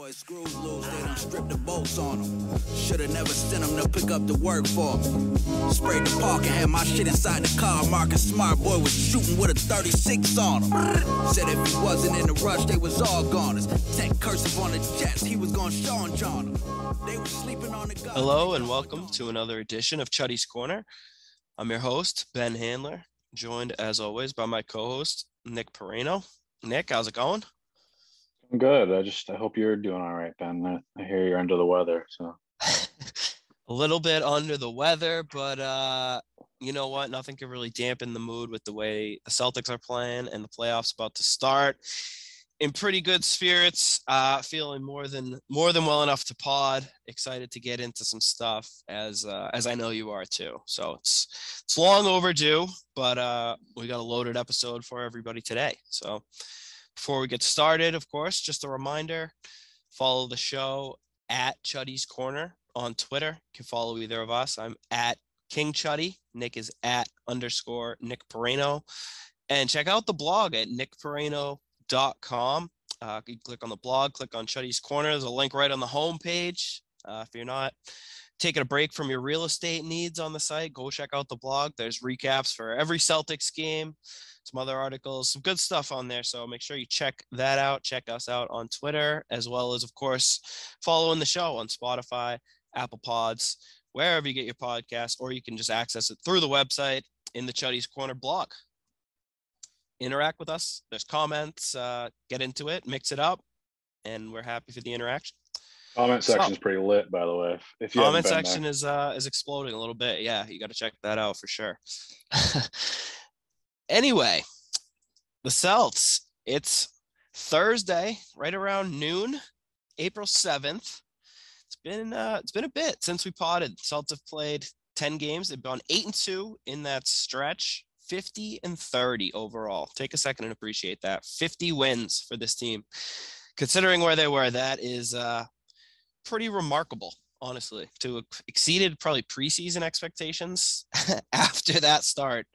Boys screws loose, they done stripped the bolts on them. Shoulda never sent them to pick up the work for them. Sprayed the park and had my shit inside the car. Marcus Smart boy was shooting with a 36 on him. Said if he wasn't in the rush, they was all goners. Tech cursive on the jets, he was gonna Sean John them. They was sleeping on the guy. Hello and welcome to another edition of Chuddy's Corner. I'm your host, Ben Handler, joined as always by my co-host, Nick Perino. Nick, how's it going? I'm good. I hope you're doing all right, Ben. I hear you're under the weather, so. A little bit under the weather, but you know what? Nothing can really dampen the mood with the way the Celtics are playing and the playoffs about to start. In pretty good spirits, feeling more than well enough to pod. Excited to get into some stuff as I know you are too. So it's long overdue, but we got a loaded episode for everybody today. So before we get started, of course, just a reminder, follow the show at Chuddy's Corner on Twitter. You can follow either of us. I'm at King Chuddy. Nick is at _Nick Perino. And check out the blog at nickperino.com. You can click on the blog, click on Chuddy's Corner. There's a link right on the homepage. If you're not taking a break from your real estate needs on the site, go check out the blog. There's recaps for every Celtics game, some other articles, some good stuff on there. So make sure you check that out. Check us out on Twitter, as well as, of course, following the show on Spotify, Apple Pods, wherever you get your podcasts, or you can just access it through the website in the Chuddy's Corner blog. Interact with us. There's comments. Get into it, mix it up, and we're happy for the interaction. Comment section is pretty lit, by the way. If you comment section is exploding a little bit. Yeah, you got to check that out for sure. Anyway, the Celts. It's Thursday, right around noon, April 7th. It's been a bit since we potted. Celts have played 10 games. They've gone 8-2 in that stretch. 50-30 overall. Take a second and appreciate that. 50 wins for this team. Considering where they were, that is pretty remarkable, honestly. To exceeded probably preseason expectations after that start.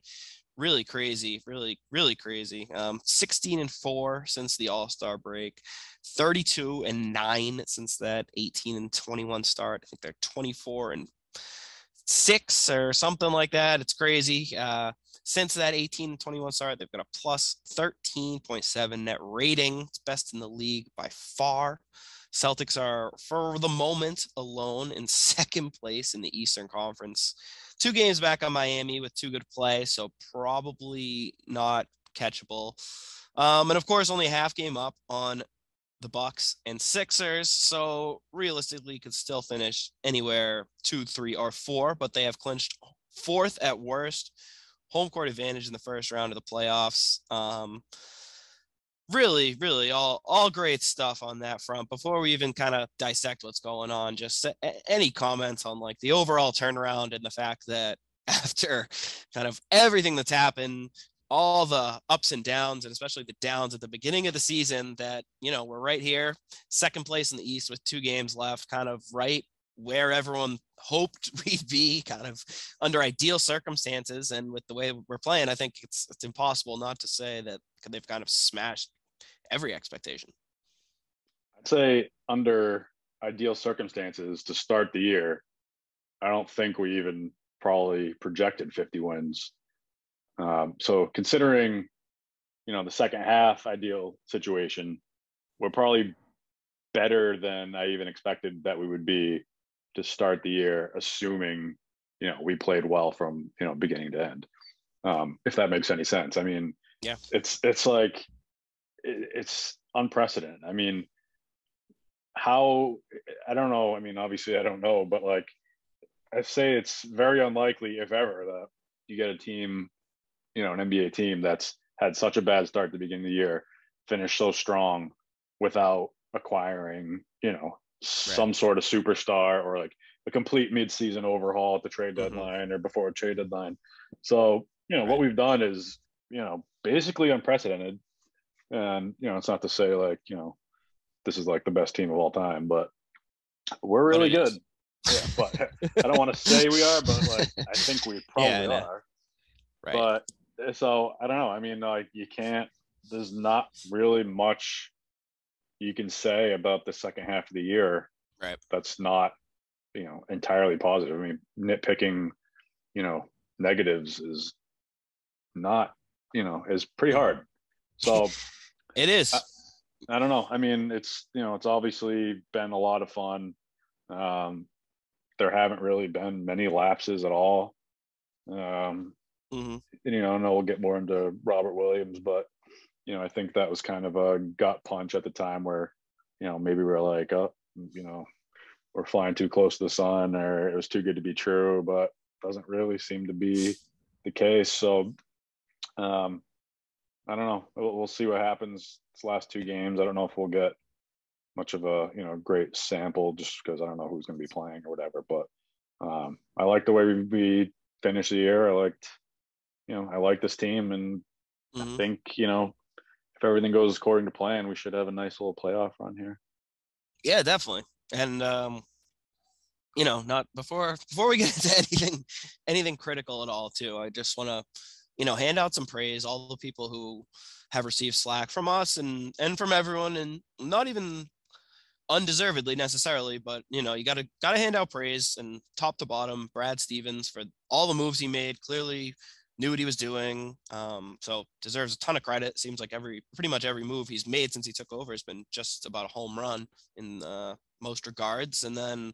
Really crazy, really crazy. 16-4 since the All-Star break. 32-9 since that 18-21 start. I think they're 24-6 or something like that. It's crazy. Since that 18-21 start, they've got a plus 13.7 net rating. It's best in the league by far. Celtics are, for the moment alone, in second place in the Eastern Conference. 2 games back on Miami with 2 good play, so probably not catchable. And of course, only a half game up on the Bucks and Sixers, so realistically could still finish anywhere 2, 3, or 4, but they have clinched 4th at worst. Home court advantage in the first round of the playoffs. Really all great stuff on that front. Before we even kind of dissect what's going on, just any comments on like the overall turnaround and the fact that after kind of everything that's happened, all the ups and downs, and especially the downs at the beginning of the season, that, you know, we're right here, second place in the East with 2 games left, kind of right where everyone hoped we'd be, kind of under ideal circumstances. And with the way we're playing, I think it's impossible not to say that they've kind of smashed every expectation. I'd say under ideal circumstances to start the year, I don't think we even probably projected 50 wins. So considering, you know, the second half ideal situation, we're probably better than I even expected that we would be to start the year, assuming, you know, we played well from, you know, beginning to end. If that makes any sense. I mean, yeah, it's like, it's unprecedented. I mean, I don't know. I mean, obviously I don't know, but like, I say it's very unlikely, if ever, that you get a team, you know, an NBA team that's had such a bad start at the beginning of the year, finish so strong without acquiring, you know, some sort of superstar or like a complete mid-season overhaul at the trade deadline or before a trade deadline. So, you know, what we've done is, you know, basically unprecedented. And, you know, it's not to say like, you know, this is like the best team of all time, but we're really good. Yeah, but I don't want to say we are, but like, I think we probably are. Right. But so I don't know. I mean, like, there's not really much, you can say about the second half of the year. Right. That's not, entirely positive. I mean, nitpicking, negatives is not, is pretty hard. So it is. I don't know. I mean, it's obviously been a lot of fun. There haven't really been many lapses at all. And I know we'll get more into Robert Williams, but I think that was kind of a gut punch at the time where, maybe we were like, oh, we're flying too close to the sun, or it was too good to be true, but doesn't really seem to be the case. So I don't know. We'll see what happens this last two games. I don't know if we'll get much of a great sample just because I don't know who's going to be playing or whatever. But I like the way we finished the year. I like this team, and I think if everything goes according to plan, we should have a nice little playoff run here. Yeah, definitely. And not before we get into anything critical at all too, I just want to hand out some praise, all the people who have received slack from us and from everyone, and not even undeservedly necessarily, but you gotta hand out praise, and top to bottom, Brad Stevens for all the moves he made. Clearly knew what he was doing, so deserves a ton of credit. Seems like pretty much every move he's made since he took over has been just about a home run in most regards. And then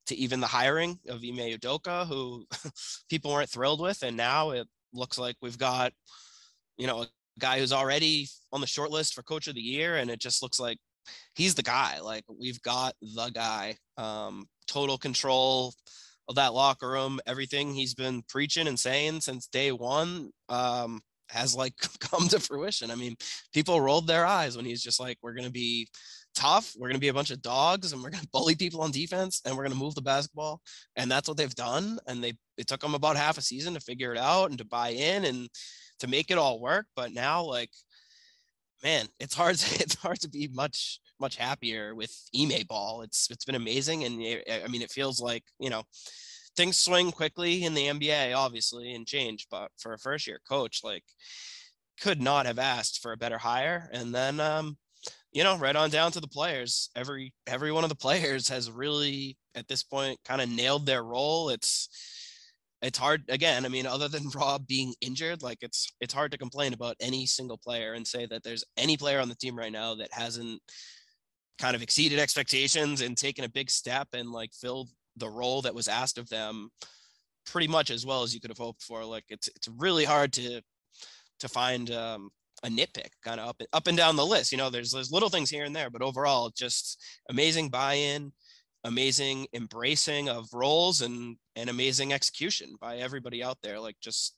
to even the hiring of Ime Udoka, who people weren't thrilled with, and now it looks like we've got a guy who's already on the short list for coach of the year, and it just looks like he's the guy. Like, we've got the guy. Total control of that locker room. Everything he's been preaching and saying since day one has come to fruition. I mean, people rolled their eyes when he's just like, we're going to be tough, we're going to be a bunch of dogs, and we're going to bully people on defense, and we're going to move the basketball. And that's what they've done. And it took them about half a season to figure it out and to buy in and to make it all work. But now, man, it's hard to be much happier with Ime ball. It's been amazing. And I mean, it feels like, things swing quickly in the NBA, obviously, and change, but for a first year coach, could not have asked for a better hire. And then, right on down to the players. Every one of the players has really, at this point, kind of nailed their role. It's hard, again, I mean, other than Rob being injured, it's hard to complain about any single player and say that there's any player on the team right now that hasn't kind of exceeded expectations and taken a big step and filled the role that was asked of them pretty much as well as you could have hoped for. It's really hard to find a nitpick kind of up and down the list. There's little things here and there, but overall, just amazing buy-in, amazing embracing of roles, and amazing execution by everybody out there. Just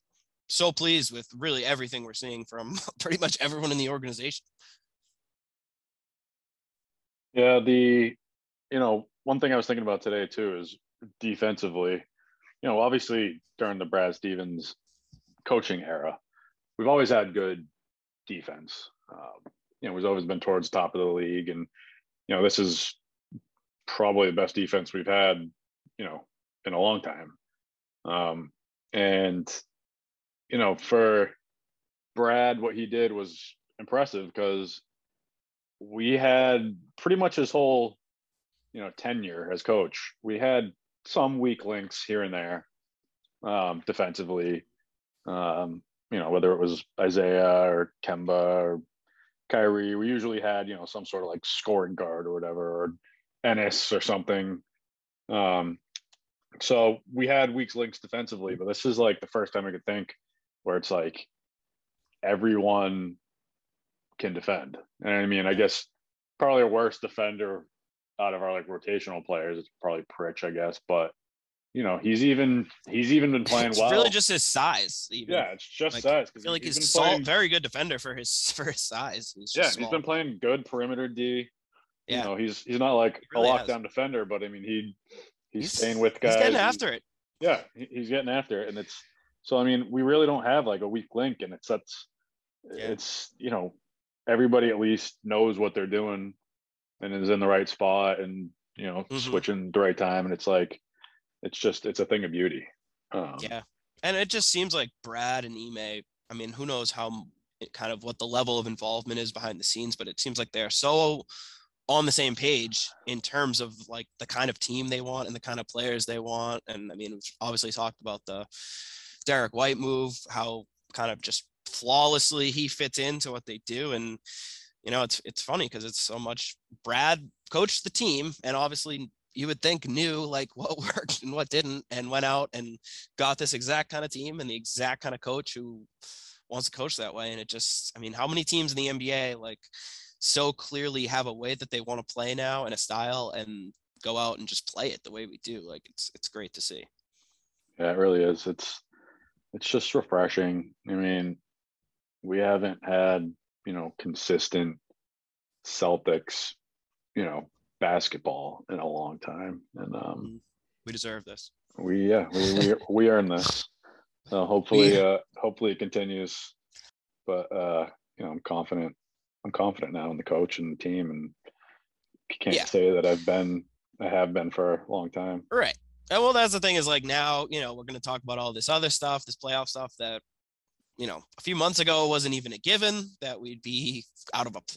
so pleased with really everything we're seeing from pretty much everyone in the organization. Yeah, one thing I was thinking about today too is defensively, obviously during the Brad Stevens coaching era, we've always had good defense. We've always been towards the top of the league, and this is probably the best defense we've had, in a long time. And for Brad, what he did was impressive because we had pretty much his whole tenure as coach. We had some weak links here and there defensively, whether it was Isaiah or Kemba or Kyrie. We usually had some sort of scoring guard or whatever, or Ennis or something. So we had weak links defensively, but this is the first time I could think where it's everyone can defend. And I mean, I guess probably a worse defender out of our rotational players, it's probably Pritch, I guess, but he's even been playing it's well. Really just his size. Even. Yeah, it's just size. I feel like he's very good defender for his size. He's been playing good perimeter D. Yeah, he's not a lockdown defender, but I mean he's staying with guys. He's getting after it. Yeah, he's getting after it, and it's so. I mean, we really don't have a weak link, and it's everybody at least knows what they're doing and is in the right spot, and switching the right time, and it's it's a thing of beauty. Yeah, and it just seems like Brad and Ime, I mean, who knows how kind of what the level of involvement is behind the scenes, but it seems like they're so on the same page in terms of like the kind of team they want and the kind of players they want. And I mean, we've obviously talked about the Derek White move, how kind of just flawlessly he fits into what they do. And, you know, it's funny because it's so much Brad coached the team, and obviously you would think knew like what worked and what didn't, and went out and got this exact kind of team and the exact kind of coach who wants to coach that way. And it just, I mean, how many teams in the NBA like so clearly have a way that they want to play now and a style, and go out and just play it the way we do? Like it's great to see. Yeah, it really is. It's just refreshing. I mean, we haven't had, consistent Celtics, basketball in a long time. And we deserve this. We earn this. So hopefully it continues. But I'm confident. I'm confident now in the coach and the team, and can't say that I have been for a long time. Right. And well, that's the thing is like now, we're going to talk about all this other stuff, this playoff stuff that, a few months ago wasn't even a given that we'd be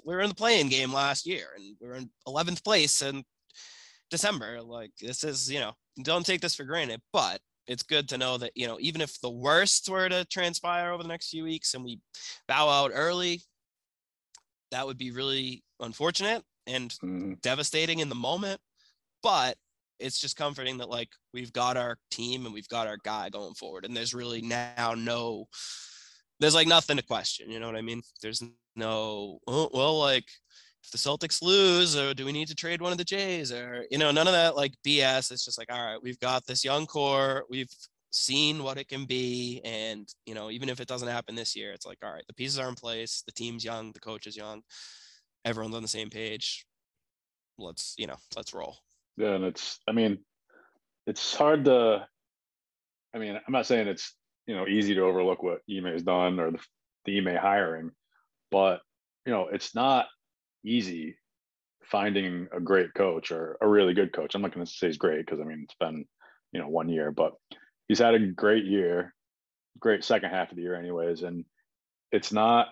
we were in the play-in game last year and we were in 11th place in December. Like this is, don't take this for granted, but it's good to know that, even if the worst were to transpire over the next few weeks and we bow out early, that would be really unfortunate and devastating in the moment. But it's just comforting that like we've got our team and we've got our guy going forward. And there's really now there's like nothing to question. You know what I mean? There's no, like if the Celtics lose, or do we need to trade one of the Jays, or, none of that like BS. It's just like, all right, we've got this young core. We've seen what it can be. And, even if it doesn't happen this year, it's like, all right, the pieces are in place. The team's young. The coach is young. Everyone's on the same page. Let's roll. Yeah. And it's hard to, I'm not saying it's, easy to overlook what Ime has done or the Ime hiring, but, it's not easy finding a great coach or a really good coach. I'm not going to say he's great because it's been 1 year, but he's had a great year, great second half of the year anyways. And it's not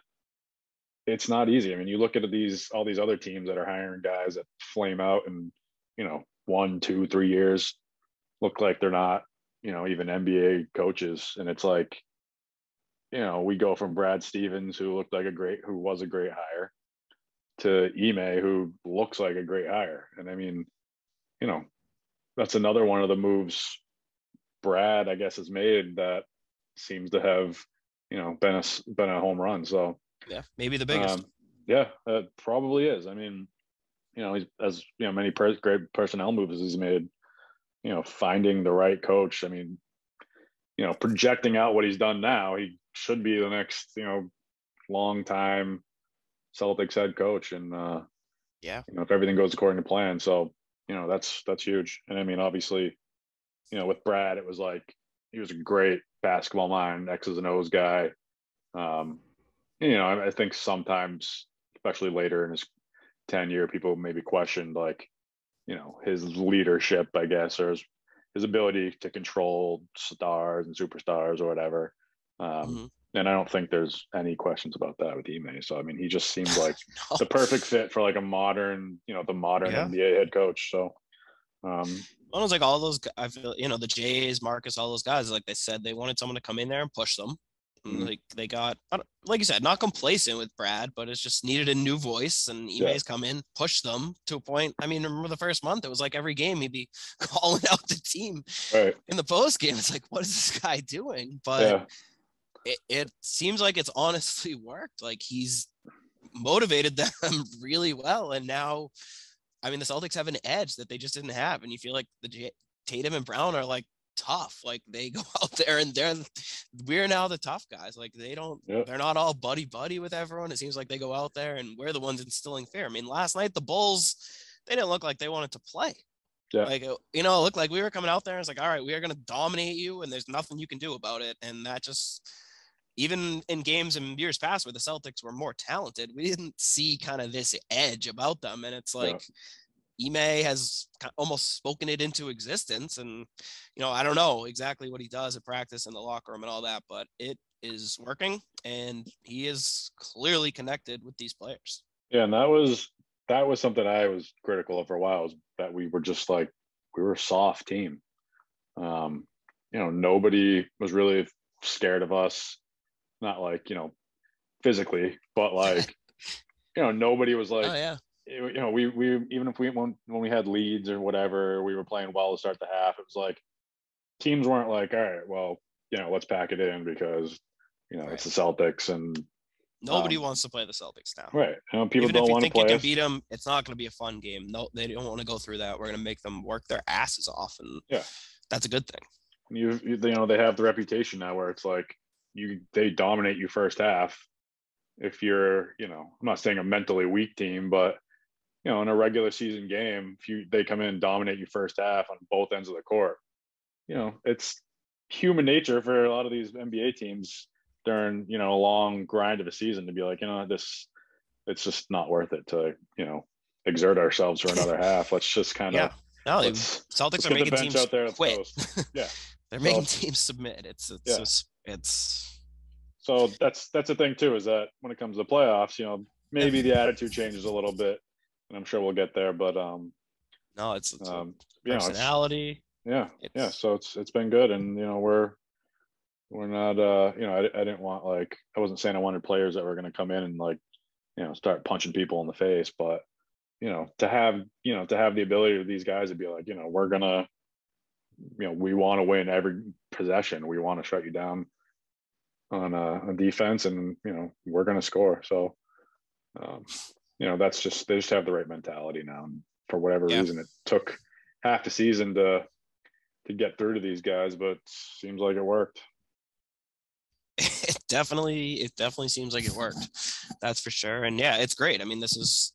easy. You look at all these other teams that are hiring guys that flame out in 1, 2, 3 years, look like they're not even NBA coaches. And it's like, we go from Brad Stevens, who was a great hire, to Ime, who looks like a great hire. And that's another one of the moves Brad, I guess, has made that seems to have, been a home run. So yeah, maybe the biggest. Yeah, it probably is. He's as many great personnel moves as he's made. Finding the right coach. Projecting out what he's done now, he should be the next, long time Celtics head coach. And if everything goes according to plan. So, that's huge. And obviously, with Brad, it was like he was a great basketball mind, X's and O's guy. I think sometimes, especially later in his tenure, people maybe questioned like, his leadership, I guess, or his ability to control stars and superstars or whatever. And I don't think there's any questions about that with Ime. So, he just seems like no. the perfect fit for like a modern, the modern NBA head coach. So, almost like all those, I feel, the Jays, Marcus, all those guys, like they said, they wanted someone to come in there and push them. And like they got, like you said, not complacent with Brad, but it's just needed a new voice. And Ime's come in, push them to a point. Remember the first month, it was like every game he'd be calling out the team in the post game. It's like, what is this guy doing? But it seems like it's honestly worked. Like he's motivated them really well. And now, the Celtics have an edge that they just didn't have. And you feel like Tatum and Brown are like tough. Like they go out there and we're now the tough guys. Like they're not all buddy with everyone. It seems like they go out there and we're the ones instilling fear. Last night the Bulls, they didn't look like they wanted to play. Like, it looked like we were coming out there and it's like, all right, we are going to dominate you and there's nothing you can do about it. And that just, even in games in years past where the Celtics were more talented, we didn't see kind of this edge about them. And it's like, Ime has almost spoken it into existence. And, I don't know exactly what he does at practice in the locker room and all that, but it is working and he is clearly connected with these players. Yeah. And that was that was something I was critical of for a while, was that we were just like, we were a soft team. Nobody was really scared of us, not like, physically, but like, nobody was like, Oh yeah. we even if when we had leads or whatever, we were playing well to start the half. It was like teams weren't like, all right, well, let's pack it in because Right. it's the Celtics and Nobody wants to play the Celtics now. right. People Even don't if you want to think you play can us. beat them, it's not going to be a fun game. No, they don't want to go through that. We're going to make them work their asses off, and that's a good thing. They have the reputation now where it's like they dominate you first half. If you're, I'm not saying a mentally weak team, but in a regular season game, if they come in and dominate you first half on both ends of the court, it's human nature for a lot of these NBA teams during, a long grind of a season to be like, it's just not worth it to, exert ourselves for another half. Let's just kind of, no, let's Celtics are get the making bench teams out there. Let's quit. toast. Yeah. They're making teams submit. It's so that's the thing too, is that when it comes to playoffs, maybe the attitude changes a little bit, and I'm sure we'll get there. But no, it's personality. So it's been good, and we're not. I didn't want, like, I wasn't saying I wanted players that were going to come in and like start punching people in the face, but to have the ability of these guys to be like, we're gonna, we want to win every possession. We want to shut you down on defense, and we're going to score. So that's just, they just have the right mentality now, and for whatever reason it took half the season to get through to these guys, but seems like it worked. It definitely seems like it worked. That's for sure. And yeah, it's great. I mean, this is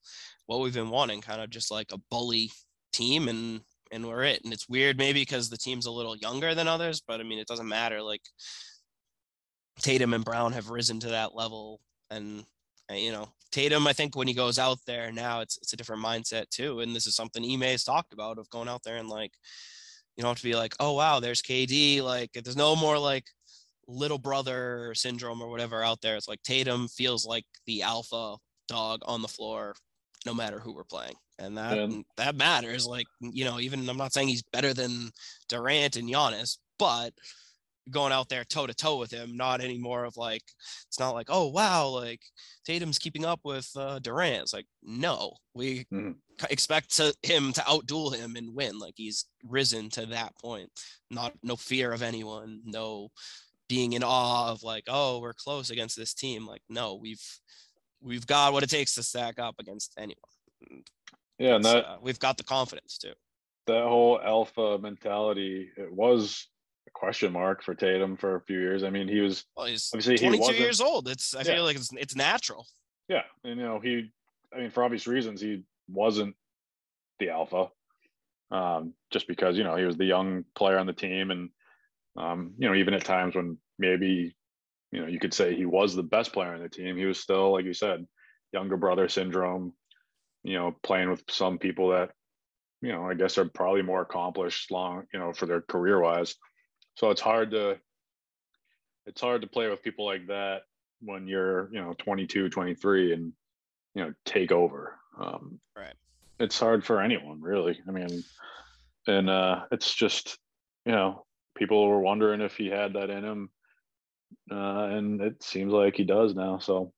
what we've been wanting, kind of just like a bully team, and we're it. And it's weird maybe because the team's a little younger than others, but I mean, it doesn't matter. Like, Tatum and Brown have risen to that level, and Tatum, I think when he goes out there now, it's a different mindset too. And this is something Ime has talked about, of going out there and like, you don't have to be like, oh wow, there's KD. Like, there's no more like little brother syndrome or whatever out there. It's like Tatum feels like the alpha dog on the floor, no matter who we're playing, and that matters. Like, even, I'm not saying he's better than Durant and Giannis, but going out there toe to toe with him, not anymore of like, it's not like, oh wow, like Tatum's keeping up with Durant. It's like, no, we expect him to outduel him and win. Like, he's risen to that point. No fear of anyone, no being in awe of like, oh, we're close against this team. Like, no, we've got what it takes to stack up against anyone. Yeah, and we've got the confidence too. That whole alpha mentality, it was a question mark for Tatum for a few years. I mean, he's obviously 22 years old. I feel like it's natural. Yeah, and for obvious reasons, he wasn't the alpha, just because he was the young player on the team, and even at times when maybe you could say he was the best player on the team, he was still, like you said, younger brother syndrome. Playing with some people that I guess are probably more accomplished for their career wise. So it's hard to play with people like that when you're 22, 23 and take over. Right. It's hard for anyone, really. I mean, and it's just people were wondering if he had that in him, and it seems like he does now. So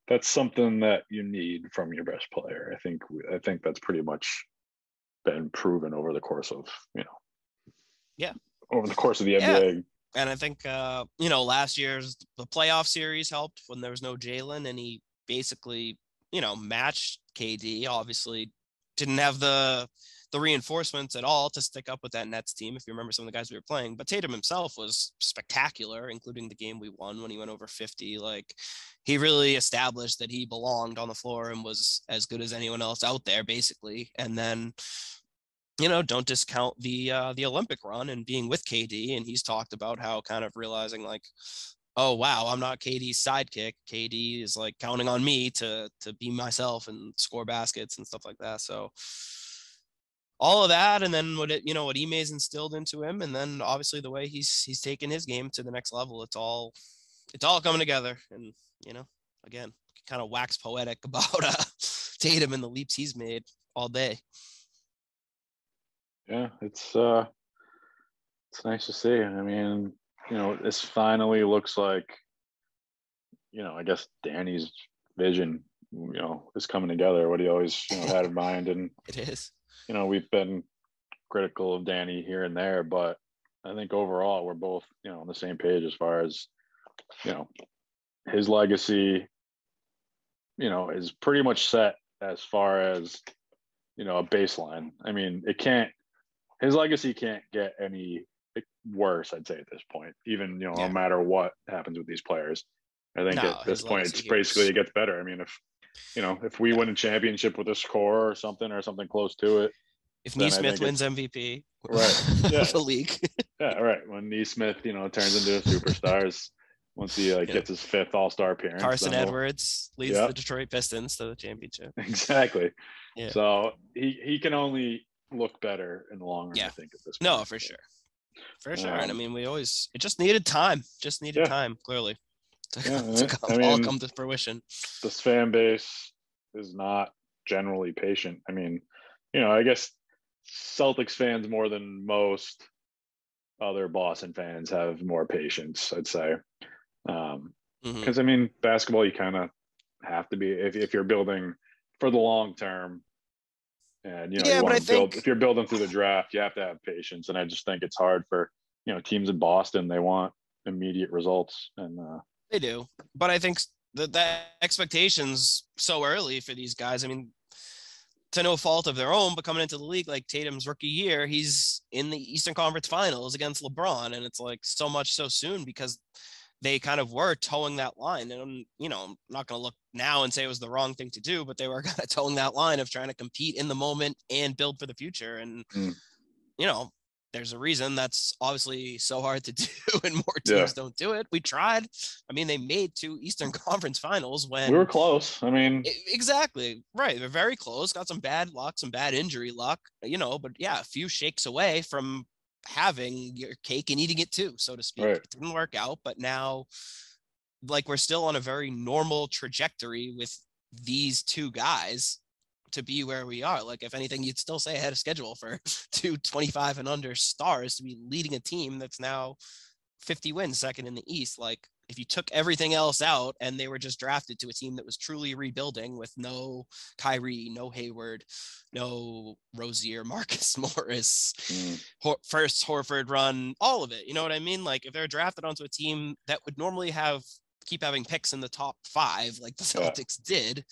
that's something that you need from your best player. I think that's pretty much been proven over the course of over the course of the NBA. And I think last year's the playoff series helped when there was no Jalen, and he basically matched KD. Obviously didn't have the reinforcements at all to stick up with that Nets team, if you remember some of the guys we were playing. But Tatum himself was spectacular, including the game we won when he went over 50. Like, he really established that he belonged on the floor and was as good as anyone else out there, basically. And then, don't discount the Olympic run and being with KD. And he's talked about how kind of realizing like, oh wow, I'm not KD's sidekick. KD is like counting on me to be myself and score baskets and stuff like that. So all of that, and then what Ime's instilled into him, and then obviously the way he's taken his game to the next level, it's all coming together. And again, kind of wax poetic about Tatum and the leaps he's made all day. Yeah, it's nice to see. I mean, this finally looks like, I guess Danny's vision, is coming together, what he always, had in mind. And it is. We've been critical of Danny here and there, but I think overall we're both, on the same page as far as, his legacy, is pretty much set as far as, a baseline. I mean, his legacy can't get any worse, I'd say, at this point, even, no matter what happens with these players. I think at this point, it's basically, it gets better. I mean, if we win a championship with a score or something close to it, if Neesmith wins MVP, right? Yeah, the league. Yeah, right. When Neesmith, turns into a superstar, once he gets his 5th All-Star appearance, Carson Edwards leads the Detroit Pistons to the championship. Exactly. Yeah. So he can only look better in the long run. I think at this point. No, for sure. For sure. And I mean, it just needed time. Time, clearly, to come to fruition. This fan base is not generally patient. I mean, I guess Celtics fans more than most other Boston fans have more patience, I'd say. Because I mean, basketball, you kind of have to be, if you're building for the long term, and if you're building through the draft, you have to have patience. And I just think it's hard for teams in Boston. They want immediate results, and they do. But I think that expectations so early for these guys. I mean, to no fault of their own, but coming into the league, like Tatum's rookie year, he's in the Eastern Conference Finals against LeBron, and it's like so much so soon because they kind of were towing that line. And, I'm not going to look now and say it was the wrong thing to do, but they were kind of towing that line of trying to compete in the moment and build for the future. And, there's a reason that's obviously so hard to do and more teams don't do it. We tried. I mean, they made 2 Eastern Conference Finals when we were close. I mean, exactly right. They're very close, got some bad luck, some bad injury luck, but yeah, a few shakes away from having your cake and eating it too, so to speak. Right. It didn't work out, but now we're still on a very normal trajectory with these 2 guys to be where we are. Like, if anything, you'd still say ahead of schedule for 2 25 and under stars to be leading a team that's now 50 wins, second in the East. Like, if you took everything else out and they were just drafted to a team that was truly rebuilding with no Kyrie, no Hayward, no Rozier, Marcus Morris, first Horford run, all of it. You know what I mean? Like, if they're drafted onto a team that would normally keep having picks in the top 5, like the Celtics did,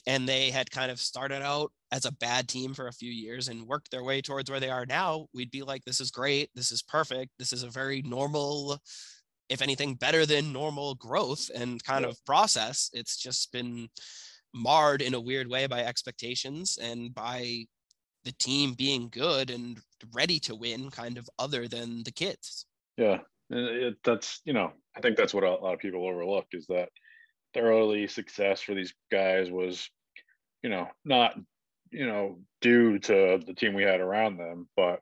and they had kind of started out as a bad team for a few years and worked their way towards where they are now, we'd be like, this is great. This is perfect. This is a very normal, if anything, better than normal growth and kind of process. It's just been marred in a weird way by expectations and by the team being good and ready to win, kind of other than the kids. Yeah. That's, I think that's what a lot of people overlook, is that the early success for these guys was, not, due to the team we had around them, but,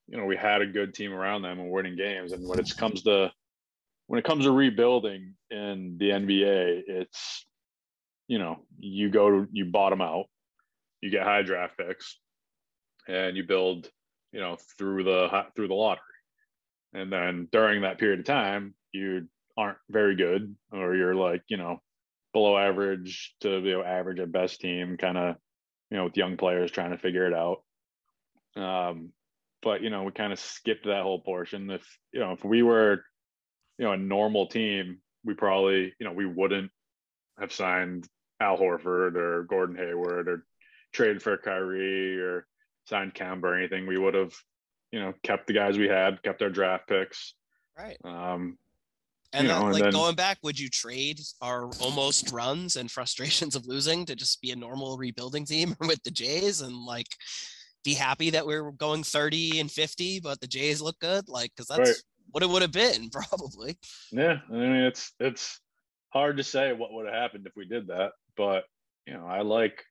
we had a good team around them and winning games. And when it comes to rebuilding in the NBA, it's, you bottom out, you get high draft picks, and you build, through the lottery. And then during that period of time, you aren't very good, or you're like, below average to average at best team, kind of, with young players trying to figure it out. But we kind of skipped that whole portion. If we were, a normal team, we probably, we wouldn't have signed Al Horford or Gordon Hayward or traded for Kyrie or signed Kemba or anything. We would have, kept the guys we had, kept our draft picks. Right. And then, going back, would you trade our almost runs and frustrations of losing to just be a normal rebuilding team with the Jays and be happy that we're going 30 and 50, but the Jays look good? Because that's what it would have been, probably. Yeah. I mean, it's hard to say what would have happened if we did that, but I like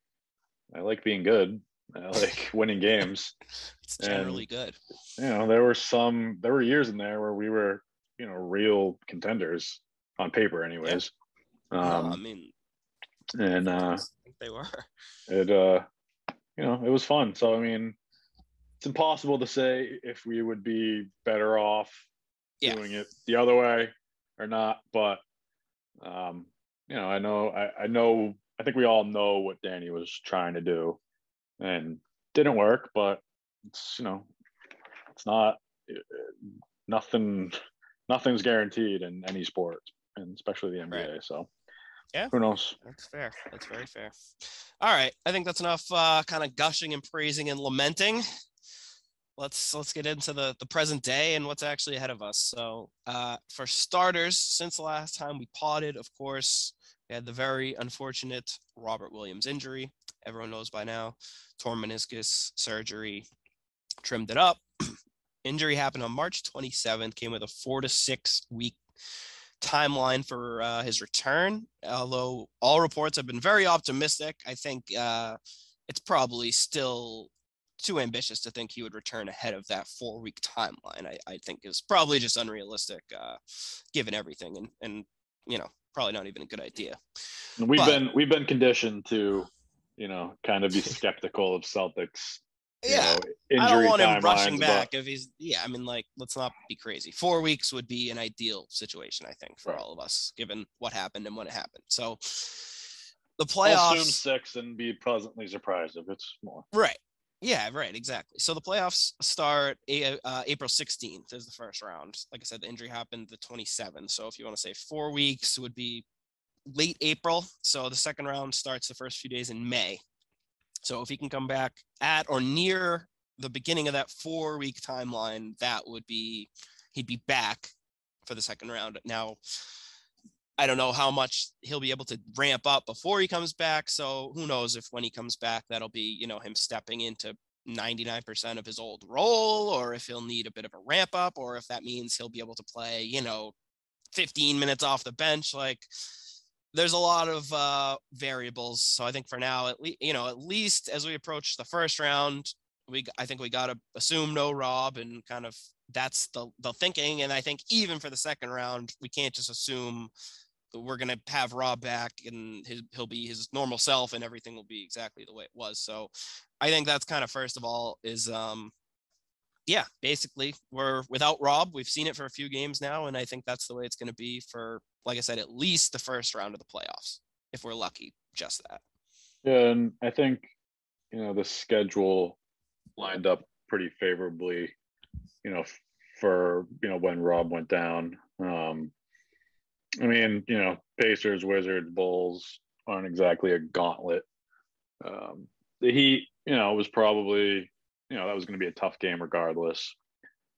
being good. I like winning games. It's generally good. There were years in there where we were, real contenders on paper anyways. No, I mean, And I think they were. it it was fun. So I mean, it's impossible to say if we would be better off doing it the other way or not. But I think we all know what Danny was trying to do, and didn't work. But it's it's not nothing. Nothing's guaranteed in any sport, and especially the NBA. Right. So Yeah, who knows? that's fair. That's very fair. All right, I think that's enough kind of gushing and praising and lamenting. Let's get into the present day and what's actually ahead of us. So for starters, since the last time we potted, of course, we had the very unfortunate Robert Williams injury. Everyone knows by now, torn meniscus surgery, trimmed it up. Injury happened on March 27th, came with a 4 to 6 week timeline for his return. Although all reports have been very optimistic, I think it's probably still too ambitious to think he would return ahead of that 4-week timeline. I think is probably just unrealistic given everything, and probably not even a good idea. We've been conditioned to kind of be skeptical of Celtics. Injury I don't want him rushing back if he's. I mean, let's not be crazy. 4 weeks would be an ideal situation, I think, for all of us, given what happened and when it happened. So the playoffs. I'll assume 6 and be pleasantly surprised if it's more. Right. Yeah, right, exactly. So the playoffs start April 16th is the first round. Like I said, the injury happened the 27th. So if you want to say 4 weeks, it would be late April. So the second round starts the first few days in May. So if he can come back at or near the beginning of that 4-week timeline, he'd be back for the second round. Now, I don't know how much he'll be able to ramp up before he comes back. So who knows if when he comes back, that'll be, him stepping into 99% of his old role, or if he'll need a bit of a ramp up, or if that means he'll be able to play, 15 minutes off the bench. There's a lot of variables. So I think for now, at least as we approach the first round, I think we got to assume no Rob, and kind of that's the thinking. And I think even for the second round, we can't just assume we're going to have Rob back and he'll be his normal self and everything will be exactly the way it was. So I think that's kind of, first of all, is, basically we're without Rob. We've seen it for a few games now. And I think that's the way it's going to be for, like I said, at least the first round of the playoffs, if we're lucky, just that. Yeah. And I think, the schedule lined up pretty favorably, for, when Rob went down. I mean, Pacers, Wizards, Bulls aren't exactly a gauntlet. The Heat, was probably, that was going to be a tough game regardless.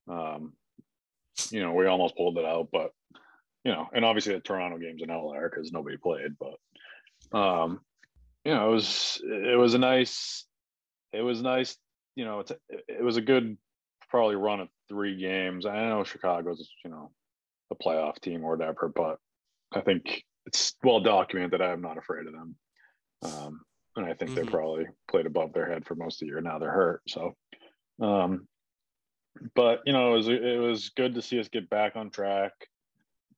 We almost pulled it out, but, and obviously the Toronto game's an outlier because nobody played, but, it was nice. It was a good probably run of 3 games. I know Chicago's, a playoff team or whatever, but I think it's well documented. I'm not afraid of them. And I think they probably played above their head for most of the year. Now they're hurt. So, but it was good to see us get back on track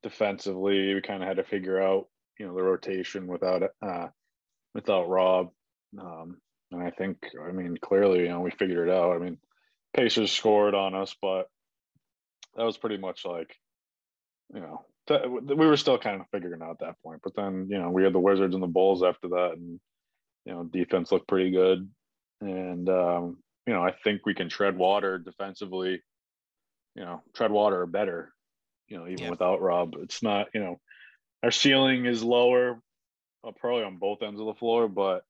defensively. We kind of had to figure out, the rotation without Rob. And I think, clearly, we figured it out. Pacers scored on us, but that was pretty much we were still kind of figuring out at that point. But then, we had the Wizards and the Bulls after that, and, defense looked pretty good. And, I think we can tread water defensively, tread water better, even without Rob. It's not, our ceiling is lower, probably on both ends of the floor, but,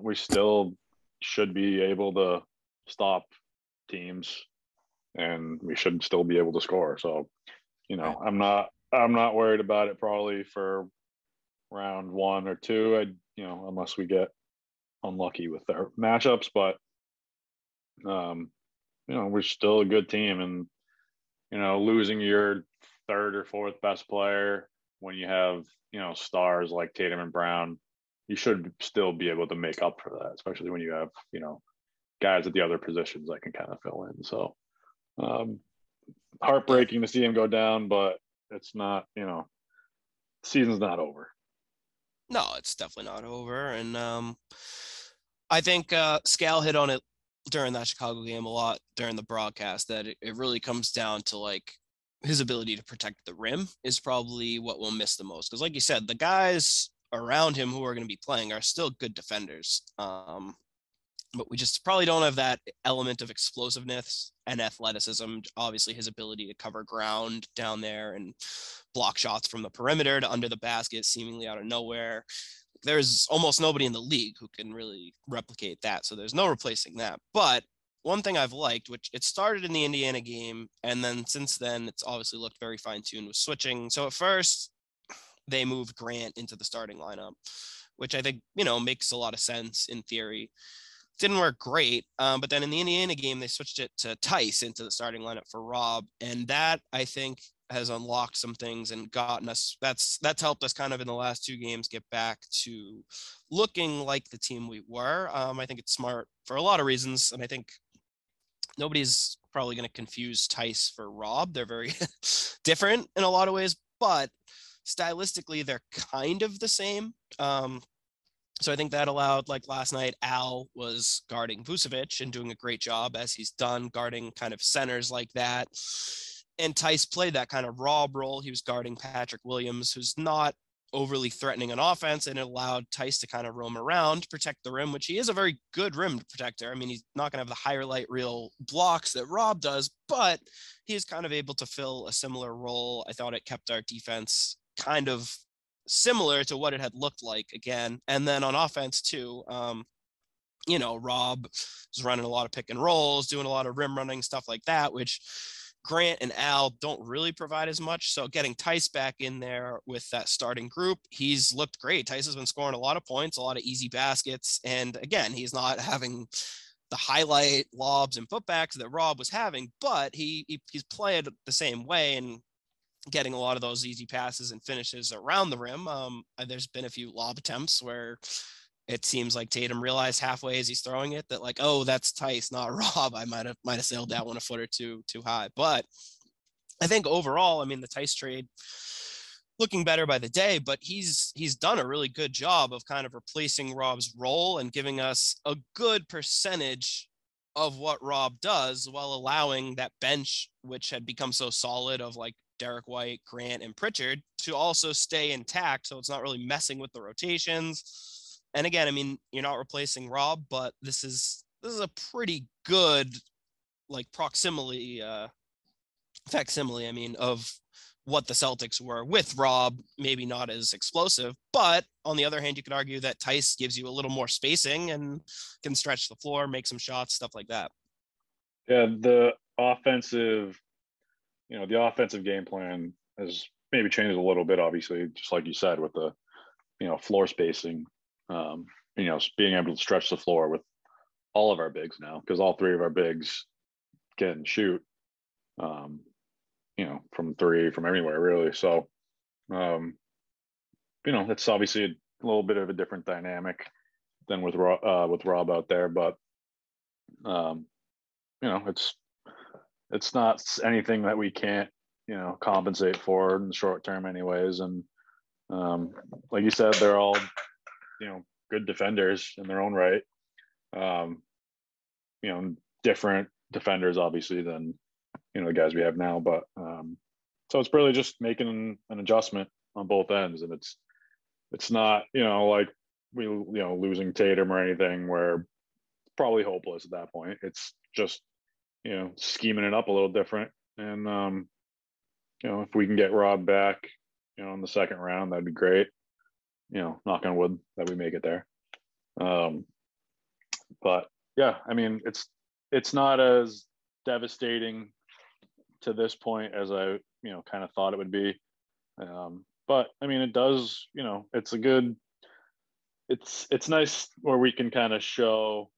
we still should be able to stop teams, and we should still be able to score. So, I'm not worried about it probably for round 1 or 2. Unless we get unlucky with our matchups, but we're still a good team, and losing your 3rd or 4th best player when you have stars like Tatum and Brown, you should still be able to make up for that, especially when you have guys at the other positions that can kind of fill in. So heartbreaking to see him go down, but it's not season's not over. No, it's definitely not over. And I think Scal hit on it during that Chicago game a lot during the broadcast, that it really comes down to like his ability to protect the rim is probably what we'll miss the most. Because like you said, the guys around him who are going to be playing are still good defenders. But we just probably don't have that element of explosiveness and athleticism. Obviously, his ability to cover ground down there and block shots from the perimeter to under the basket, seemingly out of nowhere. There's almost nobody in the league who can really replicate that. So there's no replacing that. But one thing I've liked, which it started in the Indiana game, and then since then, it's obviously looked very fine-tuned with switching. So at first, they moved Grant into the starting lineup, which I think, makes a lot of sense in theory. Didn't work great. But then in the Indiana game, they switched it to Tice into the starting lineup for Rob. And that, I think, has unlocked some things and gotten us, that's helped us kind of in the last 2 games get back to looking like the team we were. I think it's smart for a lot of reasons. And I think nobody's probably going to confuse Tice for Rob. They're very different in a lot of ways, but stylistically, they're kind of the same. So I think that allowed, like last night, Al was guarding Vucevic and doing a great job, as he's done guarding kind of centers like that. And Tice played that kind of Rob role. He was guarding Patrick Williams, who's not overly threatening on offense, and it allowed Tice to kind of roam around, protect the rim, which he is a very good rim protector. I mean, he's not going to have the highlight reel blocks that Rob does, but he's kind of able to fill a similar role. I thought it kept our defense kind of similar to what it had looked like again. And then on offense too, Rob was running a lot of pick and rolls, doing a lot of rim running, stuff like that, which Grant and Al don't really provide as much. So getting Tice back in there with that starting group, he's looked great. Tice has been scoring a lot of points, a lot of easy baskets. And again, he's not having the highlight lobs and putbacks that Rob was having, but he's played the same way and getting a lot of those easy passes and finishes around the rim. There's been a few lob attempts where it seems like Tatum realized halfway as he's throwing it that like, oh, that's Tice, not Rob. I might have sailed that one a foot or two too high. But I think overall, I mean, the Tice trade looking better by the day, but he's done a really good job of kind of replacing Rob's role and giving us a good percentage of what Rob does, while allowing that bench, which had become so solid, of like Derek White, Grant, and Pritchard, to also stay intact. So it's not really messing with the rotations. And again, I mean, you're not replacing Rob, but this is a pretty good like facsimile, I mean, of what the Celtics were with Rob. Maybe not as explosive, but on the other hand, you could argue that Tice gives you a little more spacing and can stretch the floor, make some shots, stuff like that. Yeah, the offensive game plan has maybe changed a little bit, obviously, just like you said, with the, floor spacing, being able to stretch the floor with all of our bigs now, because all 3 of our bigs can shoot, from 3, from anywhere really. So, it's obviously a little bit of a different dynamic than with Rob out there, but, it's not anything that we can't, compensate for in the short term anyways. And like you said, they're all, good defenders in their own right. Different defenders obviously than, the guys we have now. But so it's really just making an adjustment on both ends. And it's not, like we, losing Tatum or anything where it's probably hopeless at that point. It's just, scheming it up a little different. And, if we can get Rob back, in the second round, that'd be great. Knock on wood that we make it there. But yeah, I mean, it's not as devastating to this point as I, kind of thought it would be. But I mean, it does, it's nice where we can kind of show,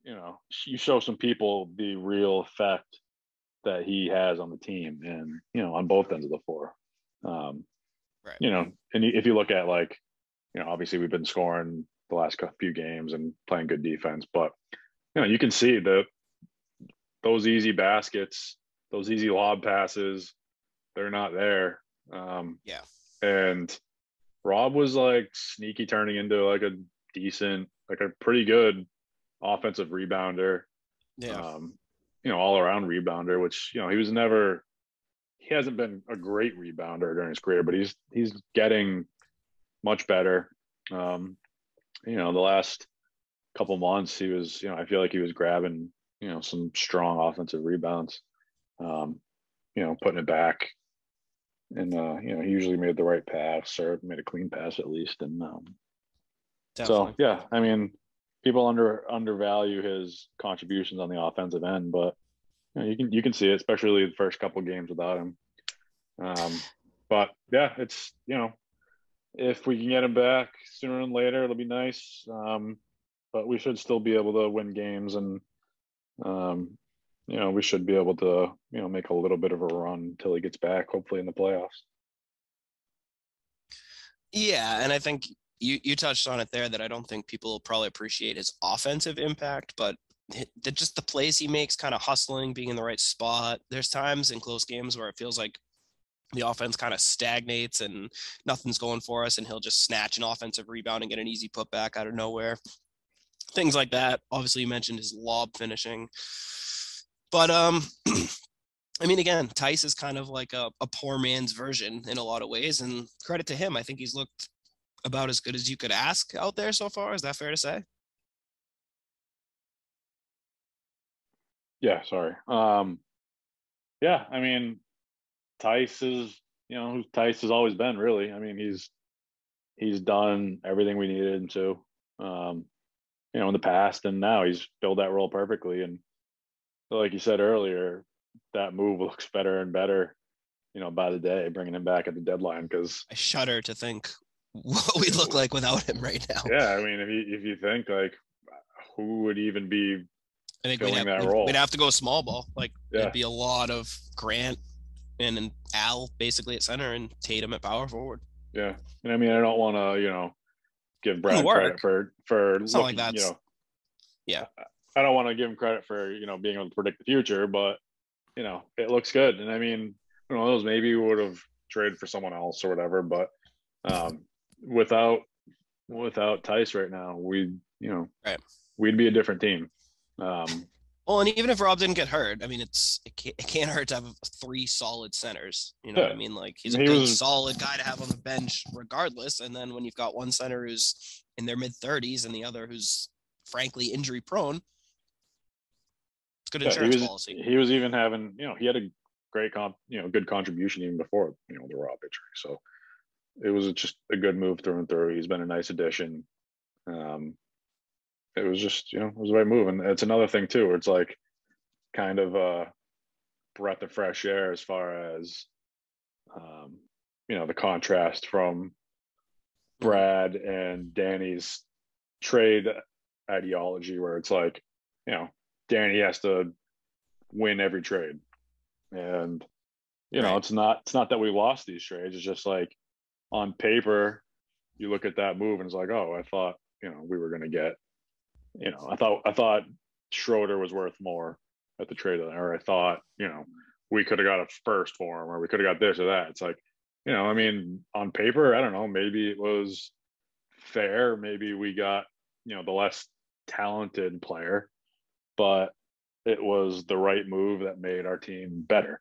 you show some people the real effect that he has on the team and, on both ends of the floor. Right. And if you look at like, obviously we've been scoring the last few games and playing good defense, but, you can see that those easy baskets, those easy lob passes, they're not there. Yeah. And Rob was like sneaky turning into like a decent, like a pretty good offensive rebounder. Yeah. All around rebounder, which, he hasn't been a great rebounder during his career, but he's getting much better. The last couple months he was, I feel like he was grabbing, some strong offensive rebounds, putting it back. And, he usually made the right pass or made a clean pass at least. And Definitely. so, yeah, I mean, people undervalue his contributions on the offensive end, but you can see it, especially the first couple games without him. But yeah, it's, if we can get him back sooner than later, it'll be nice. But we should still be able to win games, and we should be able to, make a little bit of a run until he gets back, hopefully in the playoffs. Yeah, and I think you touched on it there, that I don't think people will probably appreciate his offensive impact, but just the plays he makes, kind of hustling, being in the right spot. There's times in close games where it feels like the offense kind of stagnates and nothing's going for us, and he'll just snatch an offensive rebound and get an easy putback out of nowhere. Things like that. Obviously, you mentioned his lob finishing. But I mean, again, Tice is kind of like a poor man's version in a lot of ways, and credit to him. I think he's looked about as good as you could ask out there so far. Is that fair to say? Yeah, sorry. Yeah, I mean, Tice is, who Tice has always been, really. I mean, he's done everything we needed him to, in the past, and now he's filled that role perfectly. And like you said earlier, that move looks better and better, by the day, bringing him back at the deadline, because I shudder to think what we look like without him right now. Yeah, I mean, if you think, like, who would even be I think filling that role? We'd have to go small ball. Like, Yeah. It'd be a lot of Grant and Al basically at center and Tatum at power forward. Yeah, and I mean, I don't want to, give Brad credit for It's looking, not like that's, yeah. I don't want to give him credit for, being able to predict the future, but it looks good. And I mean, who knows, maybe we would have traded for someone else or whatever, but without Tice right now, we'd be a different team. Well, and even if Rob didn't get hurt, I mean, it can't hurt to have 3 solid centers. You know what I mean? Like, he's a good, solid guy to have on the bench regardless. And then when you've got one center who's in their mid-30s and the other who's frankly injury prone, it's good insurance policy. He was even having, he had a great good contribution even before, the Rob injury. So it was just a good move through and through. He's been a nice addition. It was just, it was the right move. And it's another thing too, where it's like kind of a breath of fresh air as far as, the contrast from Brad and Danny's trade ideology, where it's like, Danny has to win every trade. And, it's not that we lost these trades. It's just like, on paper, you look at that move and it's like, oh, I thought, we were going to get, I thought Schroeder was worth more at the trade, or I thought, we could have got a first for him, or we could have got this or that. It's like, I mean, on paper, I don't know, maybe it was fair. Maybe we got, the less talented player, but it was the right move that made our team better.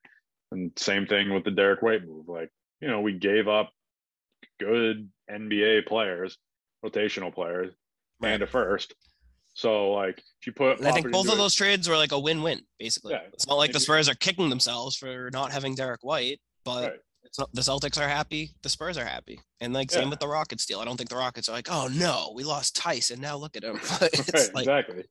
And same thing with the Derek White move. Like, we gave up good NBA players, rotational players, and a first. So, like, if you put, I think both of those trades were like a win-win, basically. Yeah. It's not like the Spurs are kicking themselves for not having Derek White, but it's not, the Celtics are happy, the Spurs are happy, and like same with the Rockets deal. I don't think the Rockets are like, oh no, we lost Tice and now look at him. It's like, exactly.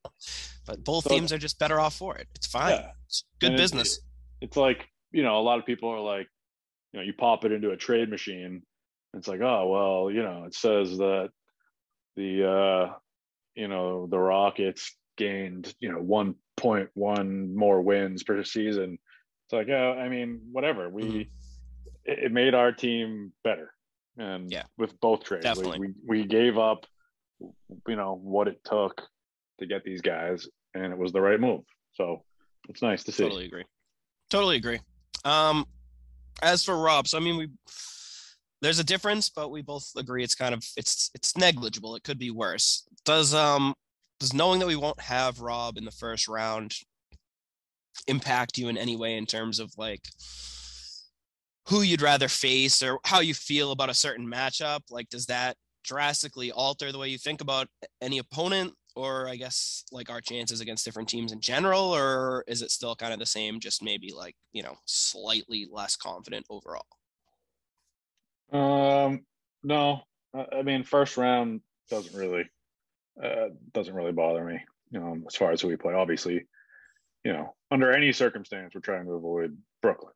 But both teams are just better off for it. It's fine. Yeah. It's good business. It's like, a lot of people are like, you pop it into a trade machine. It's like, oh well, it says that the the Rockets gained 1.1 more wins per season. It's like, I mean, whatever. It made our team better, and with both trades, we gave up what it took to get these guys, and it was the right move. So it's nice to see. Totally agree. As for Rob, so I mean, there's a difference, but we both agree it's kind of it's negligible. It could be worse. Does knowing that we won't have Rob in the first round impact you in any way in terms of like who you'd rather face or how you feel about a certain matchup? Like, does that drastically alter the way you think about any opponent, or I guess like our chances against different teams in general, or is it still kind of the same, just maybe like, slightly less confident overall? No, I mean, first round doesn't really bother me. As far as who we play, obviously, under any circumstance, we're trying to avoid Brooklyn.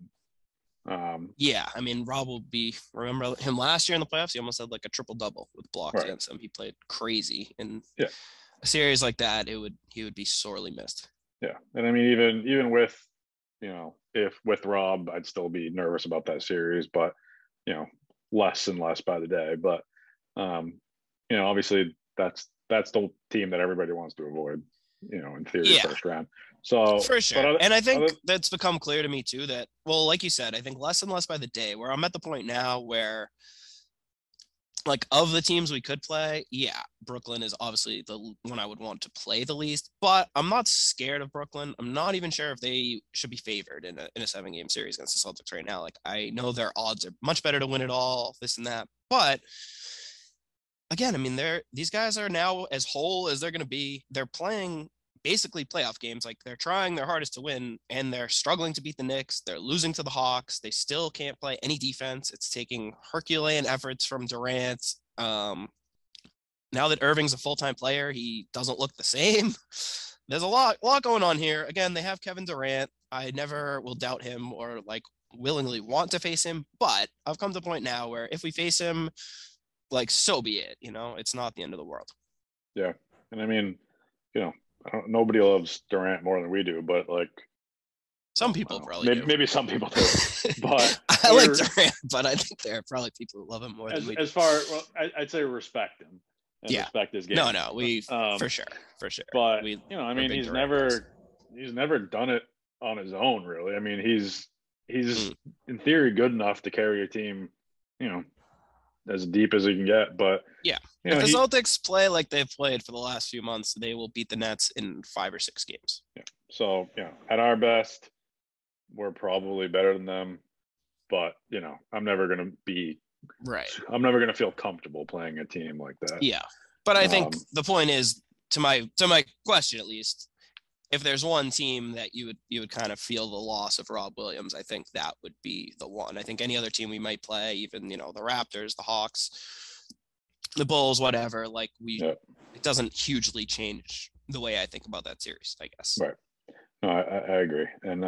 Yeah, I mean, Rob will be. Remember him last year in the playoffs? He almost had like a triple double with blocks Right. against him. He played crazy, and Yeah. a series like that, he would be sorely missed. Yeah, and I mean, even with if with Rob, I'd still be nervous about that series, but less and less by the day. But obviously that's the team that everybody wants to avoid. In theory, Yeah. first round. So For sure. And I think that's become clear to me too that, well, like you said, I think less and less by the day, where I'm at the point now where, like, of the teams we could play, yeah, Brooklyn is obviously the one I would want to play the least, but I'm not scared of Brooklyn. I'm not even sure if they should be favored in a 7-game series against the Celtics right now. Like, I know their odds are much better to win it all, this and that, but again, I mean, these guys are now as whole as they're going to be. They're playing basically playoff games. Like, they're trying their hardest to win, and they're struggling to beat the Knicks. They're losing to the Hawks. They still can't play any defense. It's taking Herculean efforts from Durant. Now that Irving's a full-time player, he doesn't look the same. There's a lot going on here. Again, they have Kevin Durant. I never will doubt him or like willingly want to face him, but I've come to a point now where if we face him, like, so be it. It's not the end of the world. Yeah, and I mean, nobody loves Durant more than we do, but like some people probably do. Maybe some people do, but I like Durant, but I think there are probably people who love him more than we do. I'd say respect him. And respect his game. No, we for sure. But I mean, he's never done it on his own, really. I mean, he's in theory good enough to carry a team, as deep as he can get. But yeah, if the Celtics play like they've played for the last few months, they will beat the Nets in 5 or 6 games. Yeah. So at our best, we're probably better than them. But I'm never gonna be right. I'm never gonna feel comfortable playing a team like that. Yeah, but I think the point is, to my question at least, if there's one team that you would kind of feel the loss of Rob Williams, I think that would be the one. I think any other team we might play, even the Raptors, the Hawks, the Bulls, whatever, like it doesn't hugely change the way I think about that series, I guess. Right. No, I agree. And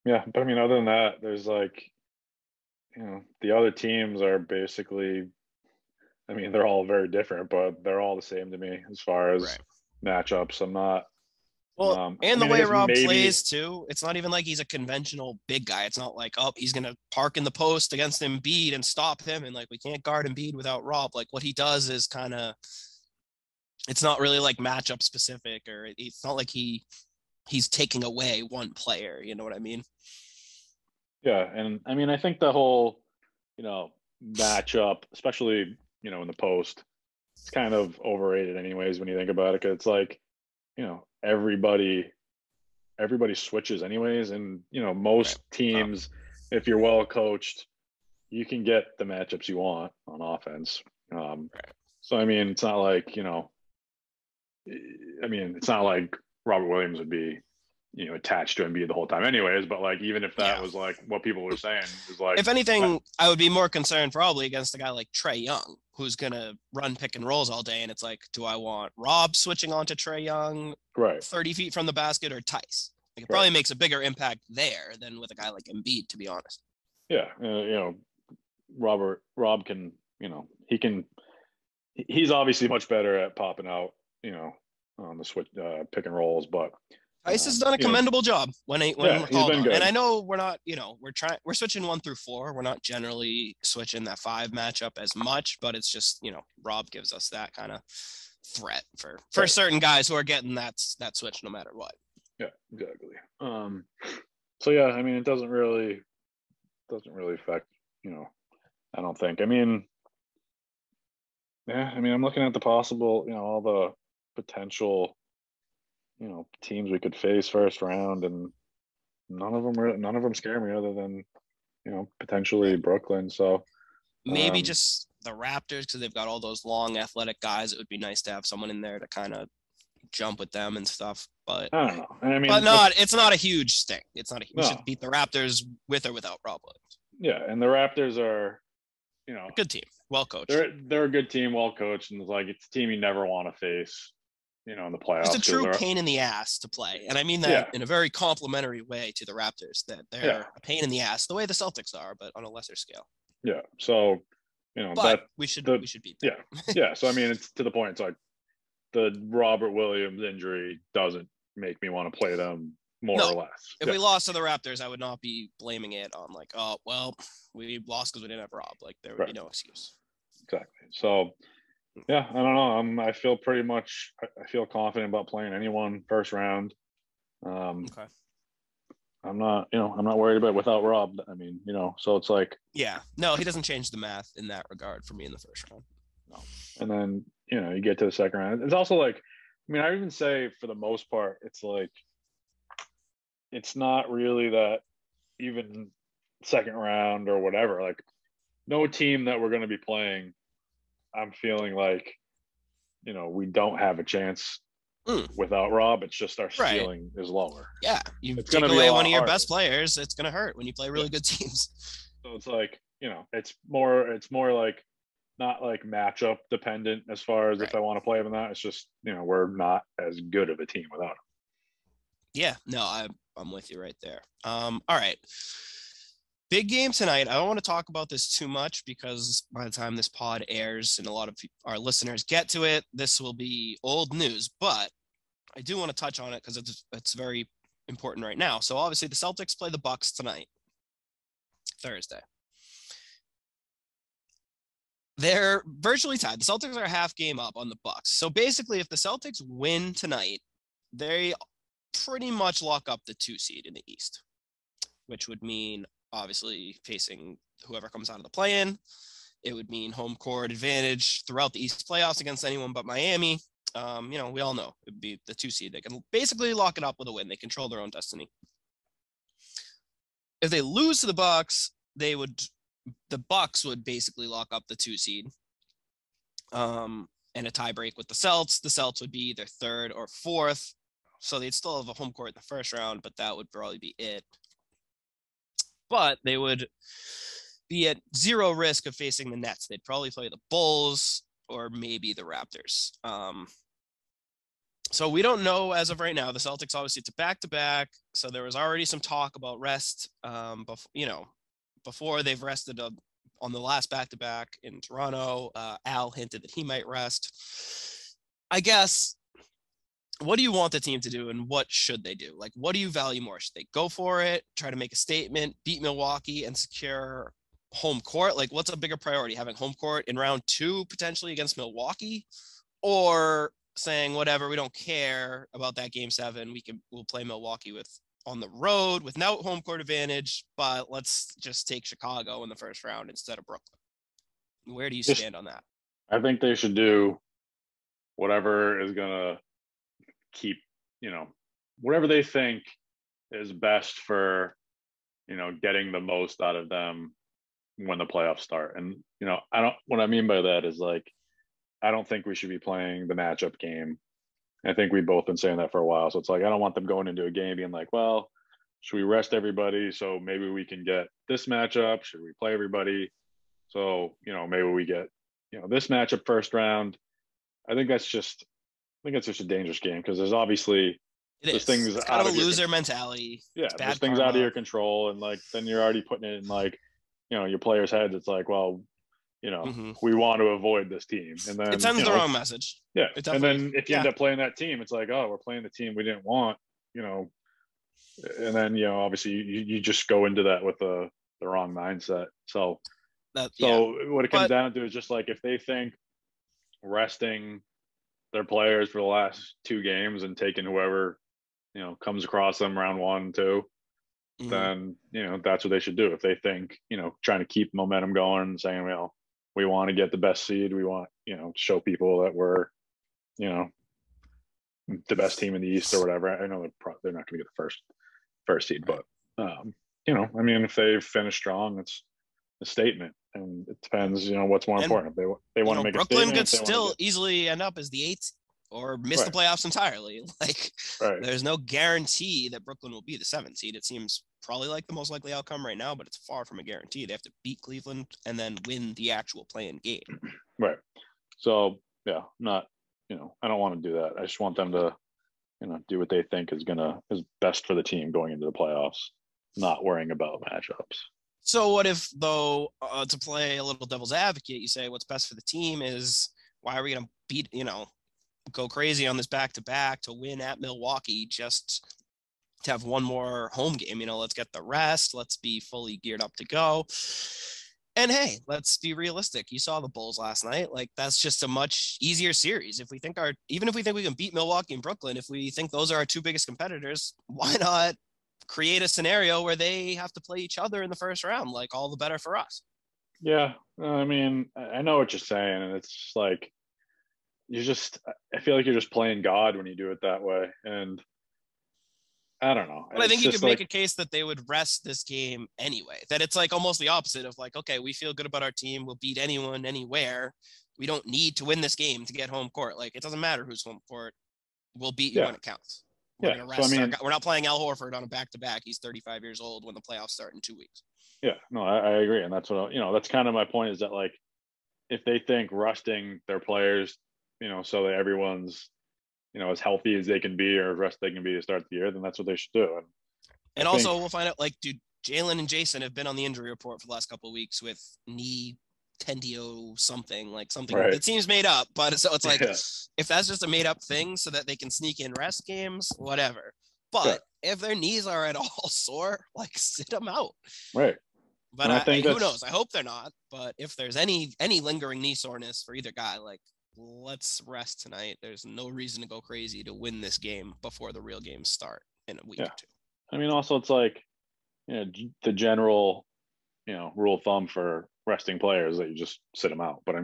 but I mean, other than that, there's like, the other teams are basically, I mean, they're all very different, but they're all the same to me as far as matchups. I'm not. Well, and the way Rob plays too, it's not even like he's a conventional big guy. It's not like, he's going to park in the post against Embiid and stop him. And like, we can't guard Embiid without Rob. Like, what he does is kind of, it's not really like matchup specific, or it's not like he's taking away one player. You know what I mean? Yeah. And I mean, I think the whole, matchup, especially, in the post, it's kind of overrated anyways when you think about it. 'Cause it's like, everybody switches anyways. And, most teams, if you're well coached, you can get the matchups you want on offense. So, I mean, it's not like, it's not like Robert Williams would be, attached to Embiid the whole time anyways, but like, even if that was like what people were saying, was like, if anything, I would be more concerned probably against a guy like Trae Young, who's going to run pick and rolls all day. And it's like, do I want Rob switching on to Trae Young 30 feet from the basket, or Tice? Like, it probably makes a bigger impact there than with a guy like Embiid, to be honest. Yeah. Rob can, he's obviously much better at popping out, on the switch pick and rolls, but Tice has done a commendable job when he's been good. And I know we're not, we're switching 1 through 4. We're not generally switching that 5 matchup as much, but it's just, Rob gives us that kind of threat for certain guys who are getting that switch no matter what. Yeah, exactly. So yeah, I mean, it doesn't really affect, I don't think. I mean, yeah, I mean, I'm looking at the possible, all the potential, teams we could face first round, and none of them scare me other than, potentially Right. Brooklyn. So, Maybe just the Raptors because they've got all those long athletic guys. It would be nice to have someone in there to kind of jump with them and stuff. But I don't know. And I but mean, not it's not a huge thing. It's not we no, should beat the Raptors with or without Rob Williams. yeah, and the Raptors are, A good team, well coached. they're a good team, well coached, and it's a team you never want to face, in the playoffs. Just a true pain in the ass to play, and I mean that Yeah. in a very complimentary way to the Raptors. That they're Yeah. a pain in the ass, the way the Celtics are, but on a lesser scale. Yeah. So, But we should beat them. Yeah. So I mean, it's to the point. It's like the Robert Williams injury doesn't make me want to play them more or less. If we lost to the Raptors, I would not be blaming it on like, oh well, we lost because we didn't have Rob. Like there would be no excuse. Exactly. So yeah, I don't know. I feel pretty much. I feel confident about playing anyone first round. Okay. I'm not worried about it without Rob. I mean, so it's like. Yeah. No, he doesn't change the math in that regard for me in the first round. No. And then, you get to the second round. It's also like, I mean, I even say for the most part, it's like, it's not really that even second round or whatever. Like, no team that we're going to be playing, I'm feeling like, we don't have a chance without Rob. It's just our ceiling is lower. Yeah. You take away one of your best players, it's going to hurt when you play really good teams. So it's like, it's more like not like matchup dependent as far as if I want to play him in that. It's just, we're not as good of a team without him. Yeah, no, I'm with you right there. All right. Big game tonight. I don't want to talk about this too much because by the time this pod airs and a lot of our listeners get to it, this will be old news. But I do want to touch on it because it's very important right now. So obviously the Celtics play the Bucks tonight, Thursday. They're virtually tied. The Celtics are a half game up on the Bucks. So basically, if the Celtics win tonight, they pretty much lock up the 2 seed in the East, which would mean obviously facing whoever comes out of the play-in. It would mean home court advantage throughout the East playoffs against anyone but Miami. We all know it would be the 2 seed. They can basically lock it up with a win. They control their own destiny. If they lose to the Bucks, the Bucks would basically lock up the 2 seed. And a tie break with the Celts. The Celts would be either third or fourth. So they'd still have a home court in the first round, but that would probably be it. But they would be at zero risk of facing the Nets. They'd probably play the Bulls or maybe the Raptors. So we don't know as of right now. The Celtics obviously it's a back-to-back. So there was already some talk about rest, before they've rested on the last back-to-back in Toronto. Al hinted that he might rest. I guess, what do you want the team to do and what should they do? Like, what do you value more? Should they go for it, try to make a statement, beat Milwaukee and secure home court? Like, what's a bigger priority, having home court in round 2 potentially against Milwaukee, or saying, whatever, we don't care about that game 7. We'll play Milwaukee on the road with no home court advantage, but let's just take Chicago in the first round instead of Brooklyn. Where do you stand on that? I think they should do whatever is going to keep, whatever they think is best for, getting the most out of them when the playoffs start. And, what I mean by that is like, I don't think we should be playing the matchup game. I think we've both been saying that for a while. So it's like, I don't want them going into a game being like, well, should we rest everybody so maybe we can get this matchup? Should we play everybody? So, maybe we get, this matchup first round. I think that's just a dangerous game because there's obviously things it's kind of a loser mentality. Yeah, there's things out of your control, and like then you're already putting it in like, your players' heads. It's like, well, we want to avoid this team, and then it sends the wrong message. Yeah, and then if you end up playing that team, it's like, oh, we're playing the team we didn't want, and then obviously you just go into that with the wrong mindset. So what it comes down to is just like if they think resting their players for the last 2 games and taking whoever comes across them round 1, 2, then, that's what they should do. If they think, trying to keep momentum going and saying, well, we want to get the best seed. We want, to show people that we're, the best team in the East or whatever. I know they're not going to get the first seed, but, if they finish strong, it's a statement. And it depends, what's more important. If they want to make Brooklyn a statement, could still easily end up as the 8th or miss the playoffs entirely. There's no guarantee that Brooklyn will be the 7th seed. It seems probably like the most likely outcome right now, but it's far from a guarantee. They have to beat Cleveland and then win the actual play-in game. Right. So, yeah, not, I don't want to do that. I just want them to, do what they think is best for the team going into the playoffs, not worrying about matchups. So what if, though, to play a little devil's advocate, you say what's best for the team is why are we going to beat, go crazy on this back-to-back to win at Milwaukee just to have one more home game? Let's get the rest. Let's be fully geared up to go. And hey, let's be realistic. You saw the Bulls last night. That's just a much easier series. Even if we think we can beat Milwaukee and Brooklyn, if we think those are our two biggest competitors, why not create a scenario where they have to play each other in the first round? All the better for us. Yeah. I know what you're saying. And it's just I feel like you're just playing God when you do it that way. And I don't know. But I think you could make a case that they would rest this game anyway, that it's almost the opposite of okay, we feel good about our team. We'll beat anyone, anywhere. We don't need to win this game to get home court. It doesn't matter who's home court. We'll beat you when it counts. We're going to rest. We're not playing Al Horford on a back-to-back. He's 35 years old when the playoffs start in 2 weeks. Yeah, no, I agree. And that's what, that's kind of my point is that if they think resting their players, so that everyone's, as healthy as they can be or as rest they can be to start the year, then that's what they should do. And also we'll find out, dude, Jalen and Jason have been on the injury report for the last couple of weeks with knee tendio something right. It seems made up, but so it's if that's just a made up thing so that they can sneak in rest games, whatever. But if their knees are at all sore, sit them out. Right. But I think who knows? I hope they're not. But if there's any lingering knee soreness for either guy, let's rest tonight. There's no reason to go crazy to win this game before the real games start in a week or two. Also it's the general, rule of thumb for resting players that you just sit them out. But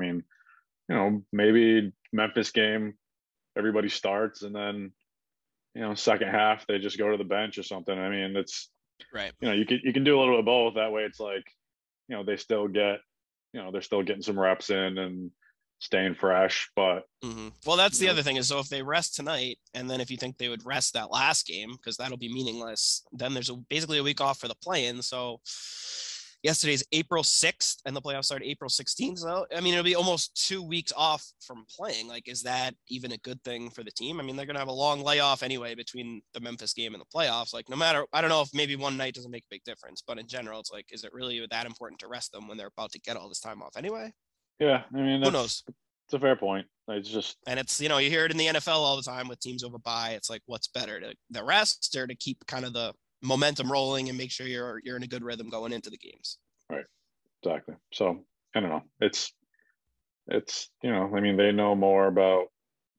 maybe Memphis game, everybody starts and then, second half, they just go to the bench or something. It's right. You can do a little bit of both. That way it's they still get, they're still getting some reps in and staying fresh. But well, that's the other thing is, so if they rest tonight, and then if you think they would rest that last game, because that'll be meaningless, then there's basically a week off for the play-in. So yesterday's April 6th and the playoffs start April 16th. So, it'll be almost 2 weeks off from playing. Is that even a good thing for the team? They're going to have a long layoff anyway between the Memphis game and the playoffs. No matter, I don't know if maybe one night doesn't make a big difference, but in general, it's is it really that important to rest them when they're about to get all this time off anyway? Yeah. Who knows? It's a fair point. It's just, and it's, you hear it in the NFL all the time with teams over bye. It's what's better, to the rest or to keep kind of the momentum rolling and make sure you're in a good rhythm going into the games. Right. Exactly. So I don't know. It's, they know more about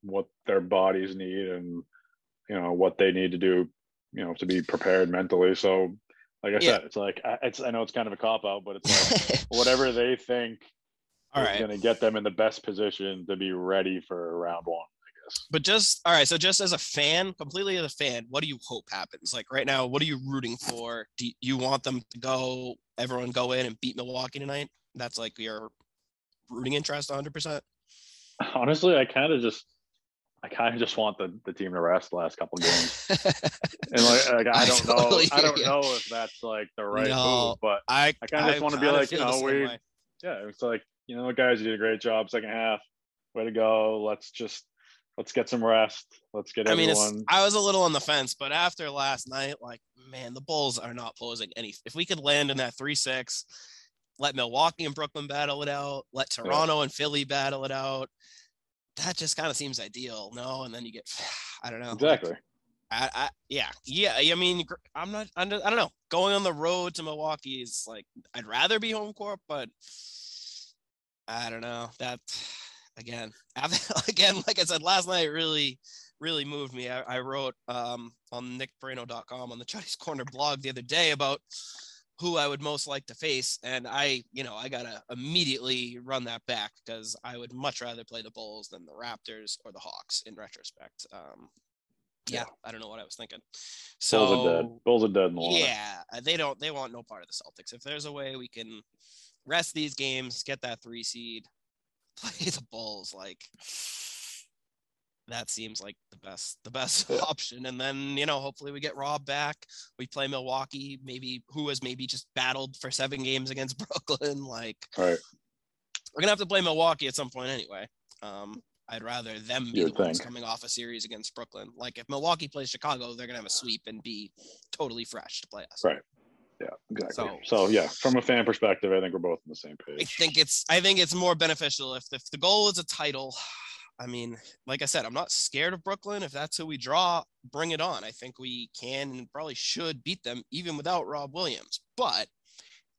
what their bodies need and, what they need to do, to be prepared mentally. So like I said, it's I know it's kind of a cop out, but it's whatever they think is going to get them in the best position to be ready for round one, I guess. But just as a fan, completely as a fan, what do you hope happens? Right now, what are you rooting for? Do you want them to everyone go in and beat Milwaukee tonight? That's your rooting interest 100%? Honestly, I kind of just want the team to rest the last couple of games. And I don't know if that's the right move, but I kind of just want to be it's guys, you did a great job second half. Way to go. Let's get some rest. Let's get everyone. I was a little on the fence, but after last night, man, the Bulls are not posing any. If we could land in that 3-6, let Milwaukee and Brooklyn battle it out, let Toronto and Philly battle it out, that just kind of seems ideal. No, and then you get, I don't know. Exactly. I don't know. Going on the road to Milwaukee is I'd rather be home court, but I don't know. That again, like I said last night, really really moved me. I wrote on nickbrano.com on the Chinese Corner blog the other day about who I would most like to face. And I got to immediately run that back because I would much rather play the Bulls than the Raptors or the Hawks in retrospect. Yeah, I don't know what I was thinking. So Bulls are dead. Bulls are dead in the water. Yeah, they want no part of the Celtics. If there's a way we can rest these games, get that 3 seed, play the Bulls, like that seems like the best option. And then, hopefully we get Rob back. We play Milwaukee, who has just battled for 7 games against Brooklyn. Like, right. We're gonna have to play Milwaukee at some point anyway. I'd rather them be the ones coming off a series against Brooklyn. Like, if Milwaukee plays Chicago, they're gonna have a sweep and be totally fresh to play us. Right. Yeah, exactly. So yeah, from a fan perspective, I think we're both on the same page. I think it's more beneficial if the goal is a title. I mean, like I said, I'm not scared of Brooklyn. If that's who we draw, bring it on. I think we can and probably should beat them even without Rob Williams. But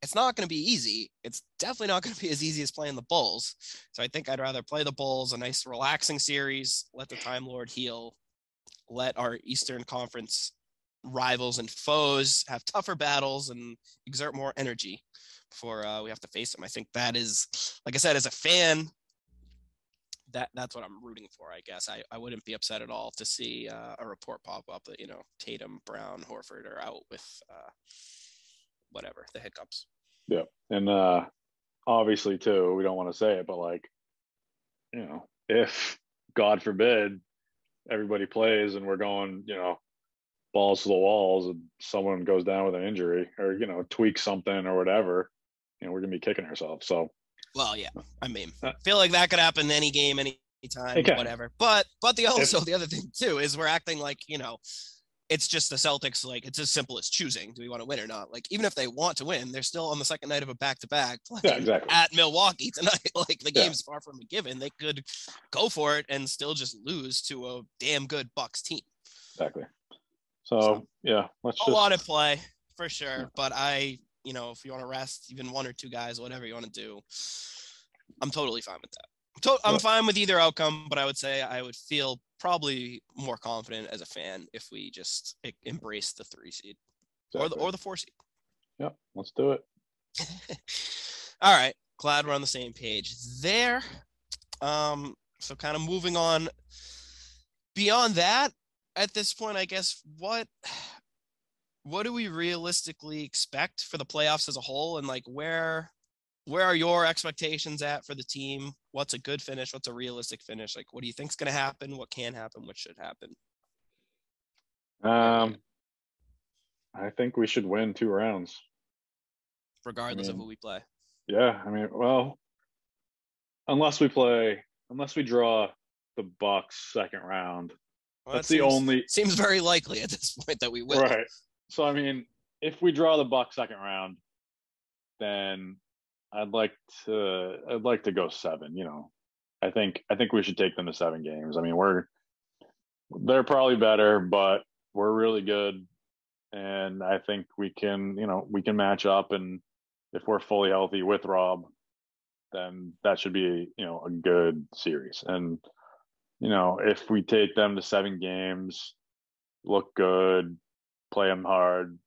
it's not going to be easy. It's definitely not going to be as easy as playing the Bulls. So I think I'd rather play the Bulls, a nice relaxing series, let the Time Lord heal, let our Eastern Conference rivals and foes have tougher battles and exert more energy before we have to face them. I think that is, like I said, as a fan, that's what I'm rooting for, I guess. I wouldn't be upset at all to see a report pop up that, Tatum, Brown, Horford are out with whatever, the hiccups. Yeah. And obviously, too, we don't want to say it, but like, if, God forbid, everybody plays and we're going, balls to the walls and someone goes down with an injury or, tweaks something or whatever, we're going to be kicking ourselves. So, well, yeah, I mean, I feel like that could happen any game, anytime, whatever. But the other thing too is we're acting like, it's just the Celtics. Like, it's as simple as choosing, do we want to win or not? Like, even if they want to win, they're still on the second night of a back-to-back playing at Milwaukee tonight. Like, the game's far from a given. They could go for it and still just lose to a damn good Bucks team. Exactly. So yeah, a lot of play for sure. But if you want to rest even 1 or 2 guys, whatever you want to do, I'm totally fine with that. I'm fine with either outcome, but I would say I would feel probably more confident as a fan if we just embrace the 3 seed or the 4 seed. Yep, let's do it. All right, glad we're on the same page there. So kind of moving on beyond that, at this point, I guess what do we realistically expect for the playoffs as a whole, and like where are your expectations at for the team? What's a good finish? What's a realistic finish? Like, what do you think's going to happen? What can happen? What should happen? I think we should win 2 rounds, regardless of who we play. Yeah, I mean, well, unless we draw the Bucks second round. Well, that's the only. Seems very likely at this point that we will. Right. So I mean, if we draw the Bucks second round, then I'd like to go 7. I think we should take them to 7 games. I mean, they're probably better, but we're really good, and I think we can match up. And if we're fully healthy with Rob, then that should be a good series. And if we take them to 7 games, look good, play them hard,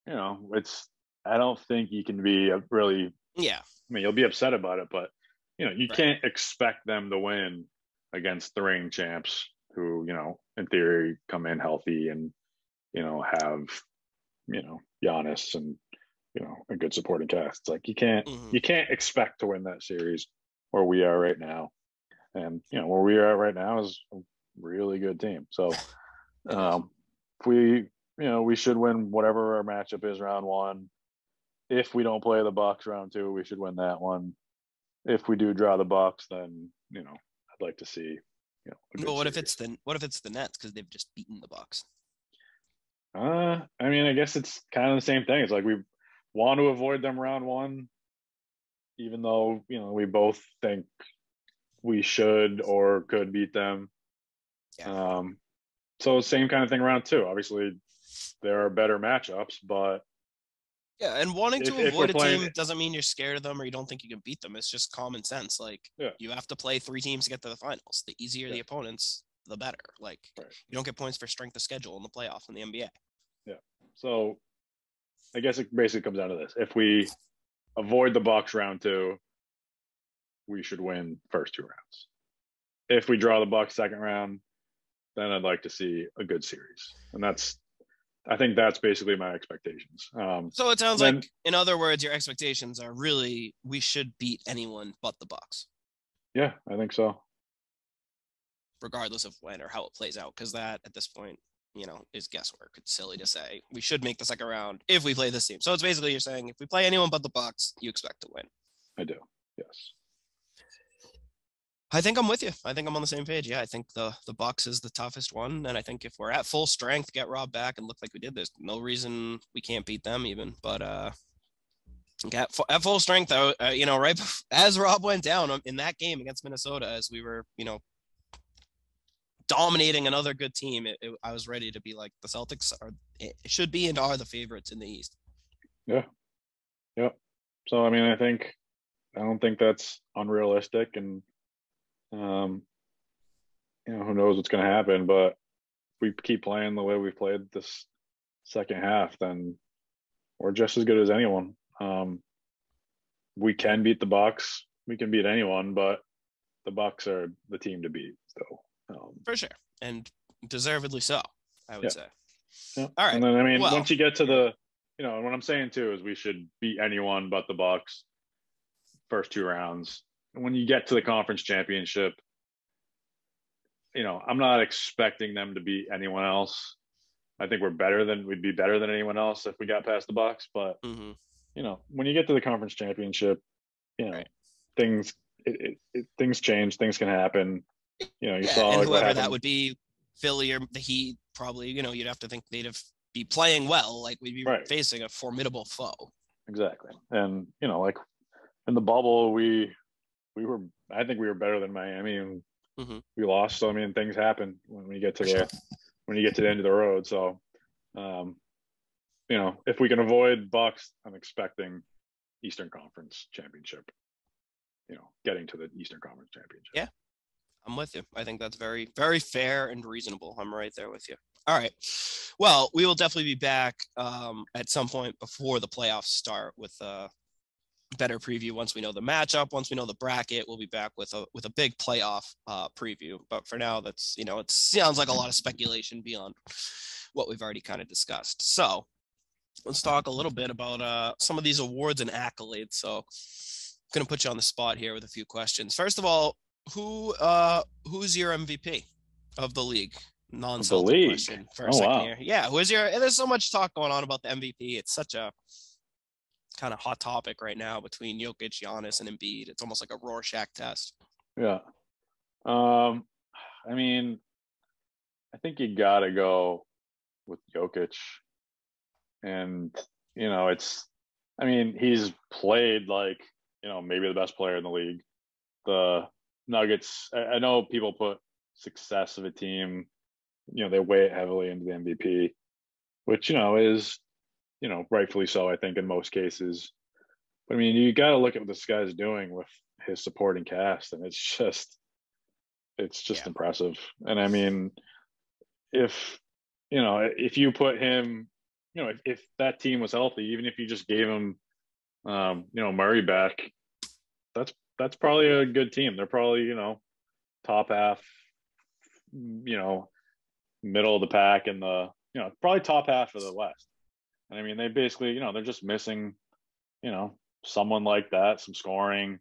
I don't think you can be really. Yeah. I mean, you'll be upset about it, but you can't expect them to win against the reigning champs who, in theory come in healthy and, have, Giannis and, a good supporting cast. It's like, you can't expect to win that series where we are right now. And, where we are at right now is a really good team. So if we should win whatever our matchup is round 1. If we don't play the Bucks round 2, we should win that one. If we do draw the Bucks, then I'd like to see But what if it's the Nets because they've just beaten the Bucks? I mean, I guess it's kind of the same thing. It's like we want to avoid them round 1, even though we both think we should or could beat them. Yeah. So same kind of thing round 2. Obviously, there are better matchups, but. Yeah, and wanting to avoid a team doesn't mean you're scared of them or you don't think you can beat them. It's just common sense. Like, you have to play 3 teams to get to the finals. The easier the opponents, the better. Like, right. you don't get points for strength of schedule in the playoffs in the NBA. Yeah. So I guess it basically comes down to this. If we avoid the Bucks round 2, we should win first 2 rounds. If we draw the Bucks second round, then I'd like to see a good series. And I think that's basically my expectations. So it sounds like, in other words, your expectations are really, we should beat anyone but the Bucks. Yeah, I think so. Regardless of when or how it plays out, because that at this point, is guesswork. It's silly to say we should make the second round if we play this team. So it's basically you're saying if we play anyone but the Bucks, you expect to win. I do. Yes. I think I'm with you. I think I'm on the same page. Yeah, I think the Bucks is the toughest one, and I think if we're at full strength, get Rob back and look like we did, there's no reason we can't beat them even. But at full strength, right as Rob went down in that game against Minnesota, as we were, dominating another good team, I was ready to be like, the Celtics should be and are the favorites in the East. Yeah. Yep. So I mean, I don't think that's unrealistic, and who knows what's going to happen, but if we keep playing the way we've played this second half, then we're just as good as anyone. We can beat the Bucks. We can beat anyone, but the Bucks are the team to beat. So for sure, and deservedly so, I would say. Yeah. All right. And then, I mean, once you get to what I'm saying too is we should beat anyone but the Bucks first 2 rounds. And when you get to the conference championship, I'm not expecting them to beat anyone else. I think we'd be better than anyone else if we got past the Bucks. But when you get to the conference championship, right. things change, things can happen. You saw and like whoever that would be, Philly or the Heat, probably. You'd have to think they'd be playing well, like we'd be facing a formidable foe. Exactly, and like in the bubble, I think we were better than Miami, and we lost. So I mean, things happen when you get to the end of the road. So, if we can avoid Bucks, I'm expecting Eastern Conference Championship. Getting to the Eastern Conference Championship. Yeah, I'm with you. I think that's very, very fair and reasonable. I'm right there with you. All right. Well, we will definitely be back at some point before the playoffs start with a better preview. Once we know the matchup, once we know the bracket, we'll be back with a big playoff preview. But for now, that's, it sounds like a lot of speculation beyond what we've already kind of discussed. So let's talk a little bit about some of these awards and accolades. So I'm going to put you on the spot here with a few questions. First of all, who's your MVP of the league? Non-Celtic question for a second here. Yeah, there's so much talk going on about the MVP. It's such a kind of hot topic right now between Jokic, Giannis, and Embiid. It's almost like a Rorschach test. Yeah. I mean, I think you got to go with Jokic. And, he's played like, maybe the best player in the league. The Nuggets, I know people put success of a team, they weigh it heavily into the MVP, which, is, rightfully so, I think, in most cases. But I mean, you got to look at what this guy's doing with his supporting cast, and it's just impressive. And I mean, if you put him, if that team was healthy, even if you just gave him, Murray back, that's probably a good team. They're probably, top half, middle of the pack in the, probably top half of the West. And I mean, they basically, they're just missing, someone like that, some scoring.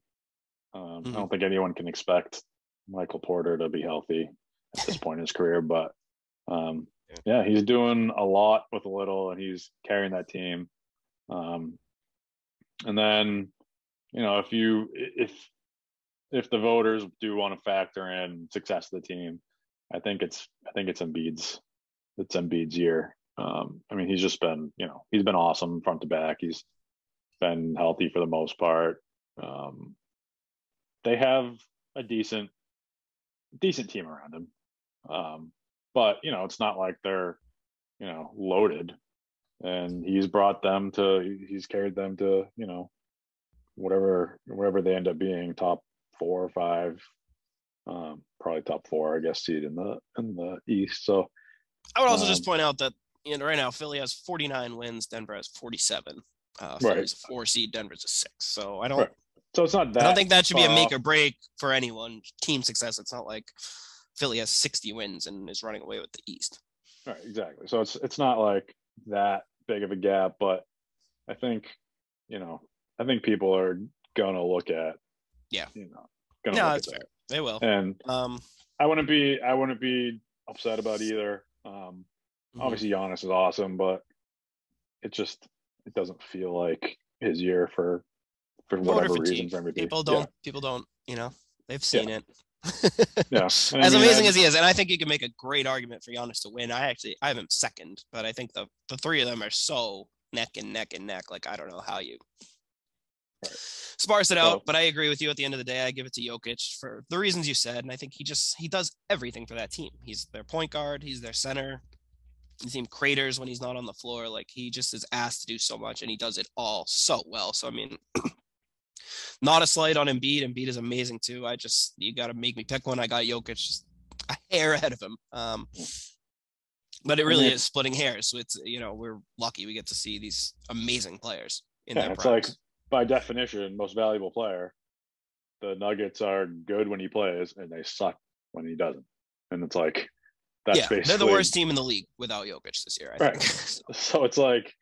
I don't think anyone can expect Michael Porter to be healthy at this point in his career, but yeah, he's doing a lot with a little, and he's carrying that team. And then, if the voters do want to factor in success of the team, I think it's Embiid's year. I mean, he's just been, he's been awesome front to back. He's been healthy for the most part. They have a decent team around him. But, it's not like they're, loaded. And he's carried them to, whatever they end up being, top 4 or 5 Probably top 4, I guess, seed in the East. So I would also just point out that right now Philly has 49 wins, Denver has 47. Philly's a 4 seed, Denver's a 6. So I don't. Right. So it's not that. I don't think that should be a make off. or break for anyone. Team success. It's not like Philly has 60 wins and is running away with the East. Right. Exactly. So it's not like that big of a gap, but I think people are gonna look at. Yeah. Gonna no, look that's at fair. that. They will. And I wouldn't be upset about either. Obviously Giannis is awesome, but it doesn't feel like his year for whatever reason for MVP. People don't, they've seen it. Yeah. As amazing as he is, and I think you can make a great argument for Giannis to win. I have him second, but I think the three of them are so neck and neck and neck. Like, I don't know how you sparse it out, but I agree with you. At the end of the day, I give it to Jokic for the reasons you said, and I think he does everything for that team. He's their point guard, he's their center. His team craters when he's not on the floor. Like, he just is asked to do so much, and he does it all so well. So, I mean, not a slight on Embiid. Embiid is amazing too. You got to make me pick one. I got Jokic just a hair ahead of him. But it really is splitting hairs. So it's, we're lucky we get to see these amazing players in their primes. Like, by definition, most valuable player. The Nuggets are good when he plays, and they suck when he doesn't. And it's like, basically, they're the worst team in the league without Jokic this year, I think. So it's like,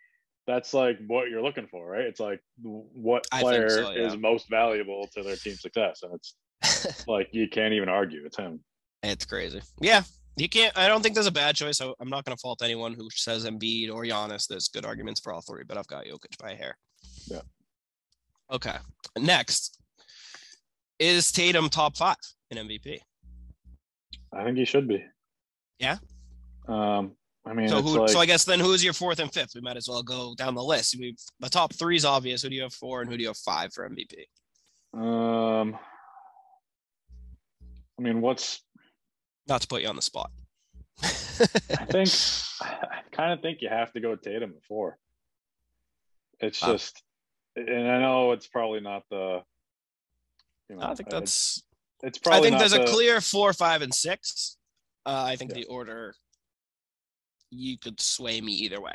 that's like what you're looking for, right? It's like, what player is most valuable to their team success? And it's like, you can't even argue. It's him. It's crazy. Yeah. You can't. I don't think there's a bad choice. So I'm not going to fault anyone who says Embiid or Giannis. There's good arguments for all three, but I've got Jokic by a hair. Yeah. Okay. Next, is Tatum top 5 in MVP? I think he should be. Yeah. I mean, so I guess then who's your 4th and 5th? We might as well go down the list. The top 3 is obvious. Who do you have 4 and who do you have 5 for MVP? I mean, not to put you on the spot. I kind of think you have to go with Tatum at 4. It's just, and I know it's probably not the. I think that's. It's probably. I think there's a clear 4, 5, and 6. I think the order. You could sway me either way.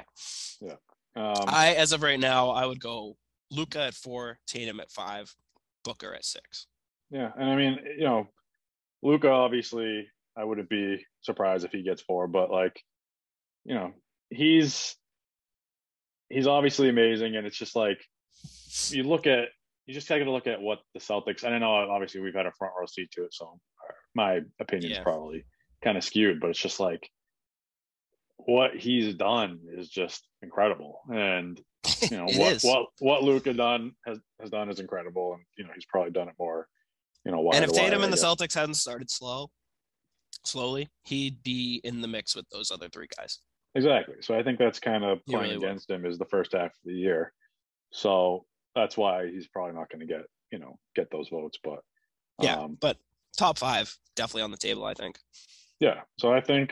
Yeah. As of right now, I would go Luka at 4, Tatum at 5, Booker at 6. Yeah, and I mean, Luka, obviously, I wouldn't be surprised if he gets 4, but he's obviously amazing, and it's just like you just gotta look at what the Celtics. And I know obviously we've had a front row seat to it, so my opinion is probably kind of skewed, but it's just like what he's done is just incredible, and what Luka has done is incredible, and he's probably done it more. And if Tatum and the Celtics hadn't started slowly, he'd be in the mix with those other 3 guys. Exactly. So I think that's kind of playing against him is the first half of the year. So that's why he's probably not going to get those votes. But but top 5 definitely on the table, I think. Yeah. So I mean,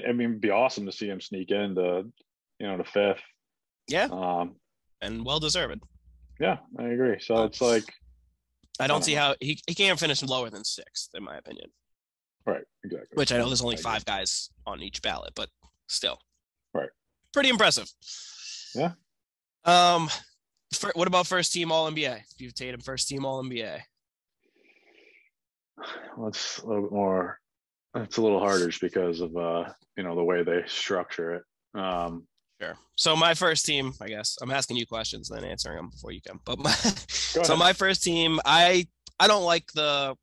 it'd be awesome to see him sneak into, the 5th. Yeah. And well deserved. Yeah, I agree. So it's like, I don't see how he can't finish lower than 6th, in my opinion. Right, exactly. Which I know there's only 5 guys on each ballot, but still. Right. Pretty impressive. Yeah. What about first team All NBA? Do you have Tatum first team All NBA? Well, it's a little bit more. It's a little harder just because of the way they structure it. Sure. So my first team, I guess I'm asking you questions, then answering them before you can. But my first team, I don't like the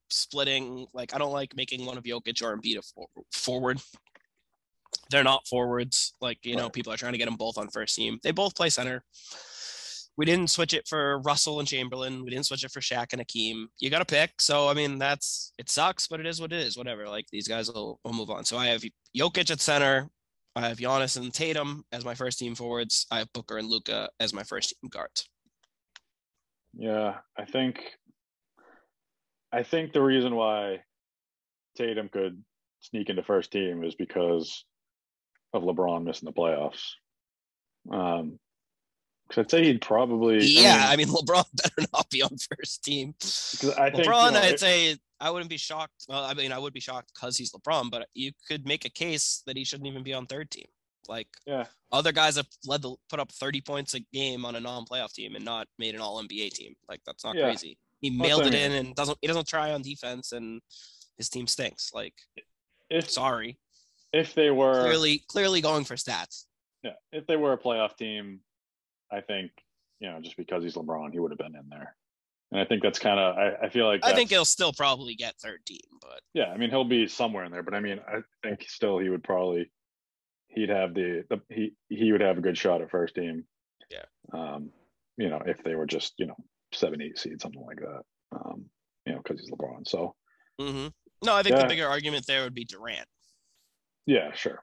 splitting. Like, I don't like making one of Jokic or Embiid a forward. They're not forwards. Like, people are trying to get them both on first team. They both play center. We didn't switch it for Russell and Chamberlain. We didn't switch it for Shaq and Hakeem. You got to pick. So, I mean, it sucks, but it is what it is. Whatever. Like, these guys will move on. So I have Jokic at center. I have Giannis and Tatum as my first team forwards. I have Booker and Luka as my first team guards. Yeah, I think the reason why Tatum could sneak into first team is because of LeBron missing the playoffs. Because I'd say he'd probably. Yeah, I mean LeBron better not be on first team. I think, LeBron, I'd say I wouldn't be shocked. Well, I mean, I would be shocked because he's LeBron, but you could make a case that he shouldn't even be on third team. Like other guys have put up 30 points a game on a non-playoff team and not made an All-NBA team. Like that's not crazy. He mailed it in and doesn't try on defense, and his team stinks. Like, sorry. If they were clearly going for stats. Yeah, if they were a playoff team, I think, just because he's LeBron, he would have been in there. And I think that's kind of, I feel like I think he'll still probably get third team, but yeah, I mean, he'll be somewhere in there. But I mean, I think still he would probably, he would have a good shot at first team. Yeah. If they were just 7-8 seed, something like that. Because he's LeBron. So. Mm-hmm. No, I think the bigger argument there would be Durant. Yeah, sure.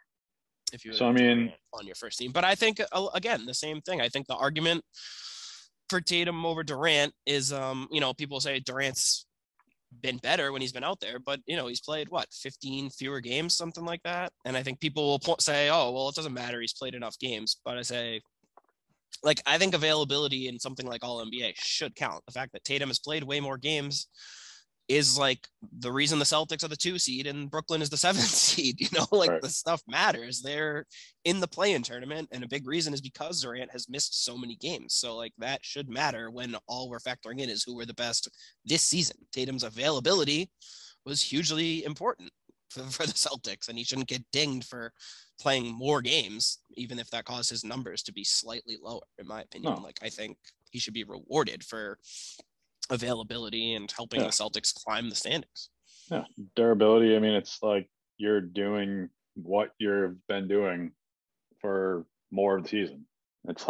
If you on your first team, but I think again the same thing. I think the argument for Tatum over Durant is, people say Durant's been better when he's been out there, but he's played 15 fewer games, something like that. And I think people will say, oh, well, it doesn't matter. He's played enough games. But I say, I think availability in something like All NBA should count. The fact that Tatum has played way more games is the reason the Celtics are the 2 seed and Brooklyn is the 7th seed. Right. The stuff matters. They're in the play-in tournament, and a big reason is because Durant has missed so many games. So that should matter when all we're factoring in is who were the best this season. Tatum's availability was hugely important for the Celtics, and he shouldn't get dinged for playing more games, even if that caused his numbers to be slightly lower, in my opinion. No. I think he should be rewarded for availability and helping the Celtics climb the standings. Yeah, durability. I mean, it's you're doing what you've been doing for more of the season. It's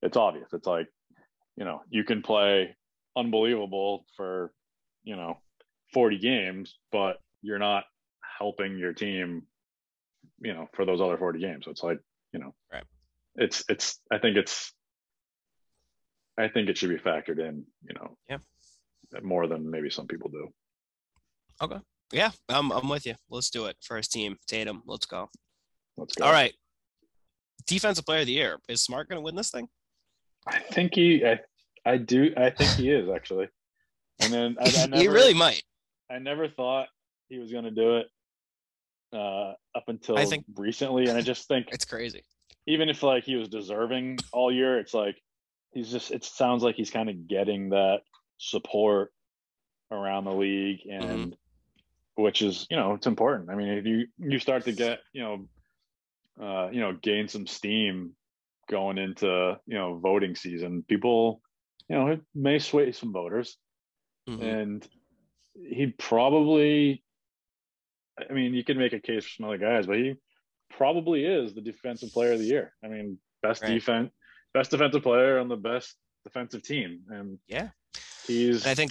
it's obvious. It's you can play unbelievable for 40 games, but you're not helping your team for those other 40 games. So it's right. I think it should be factored in, more than maybe some people do. Okay. Yeah, I'm with you. Let's do it. First team, Tatum. Let's go. All right. Defensive player of the year. Is Smart going to win this thing? I think I think he is, actually. And then he really might. I never thought he was going to do it up until recently. And I just think it's crazy. Even if he was deserving all year, it's it sounds like he's kind of getting that support around the league, and which is, it's important. I mean, if you start to get, gain some steam going into, voting season, people, it may sway some voters. And he probably, I mean, you could make a case for some other guys, but he probably is the defensive player of the year. I mean, best defensive player on the best defensive team. And he's he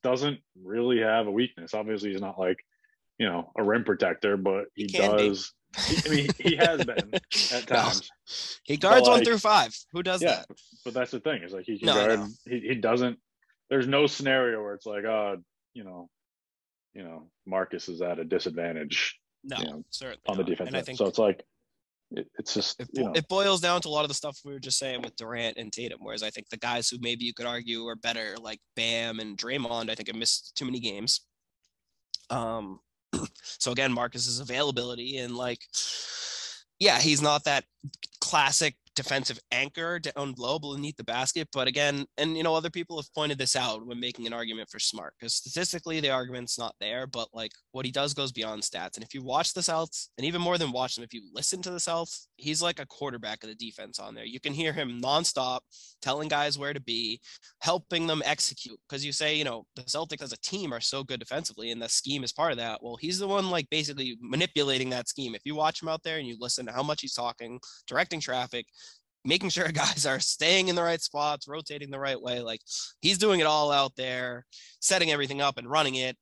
doesn't really have a weakness. Obviously he's not a rim protector, but he does. He has been at times. He guards 1 through 5. Who does that? But that's the thing. Is he can guard. He doesn't. There's no scenario where it's Marcus is at a disadvantage. No, certainly on the defense. So it's it's just it boils down to a lot of the stuff we were just saying with Durant and Tatum. Whereas I think the guys who maybe you could argue are better, like Bam and Draymond, I think have missed too many games. So again, Marcus's availability and he's not that classic defensive anchor down low beneath the basket. But again, and other people have pointed this out when making an argument for Smart, because statistically the argument's not there, but what he does goes beyond stats. And if you watch the Celtics, and even more than watch them, if you listen to the Celtics, he's like a quarterback of the defense on there. You can hear him nonstop telling guys where to be, helping them execute. Because you say, the Celtics as a team are so good defensively, and the scheme is part of that. Well, he's the one basically manipulating that scheme. If you watch him out there and you listen to how much he's talking, directing traffic, making sure guys are staying in the right spots, rotating the right way. He's doing it all out there, setting everything up and running it.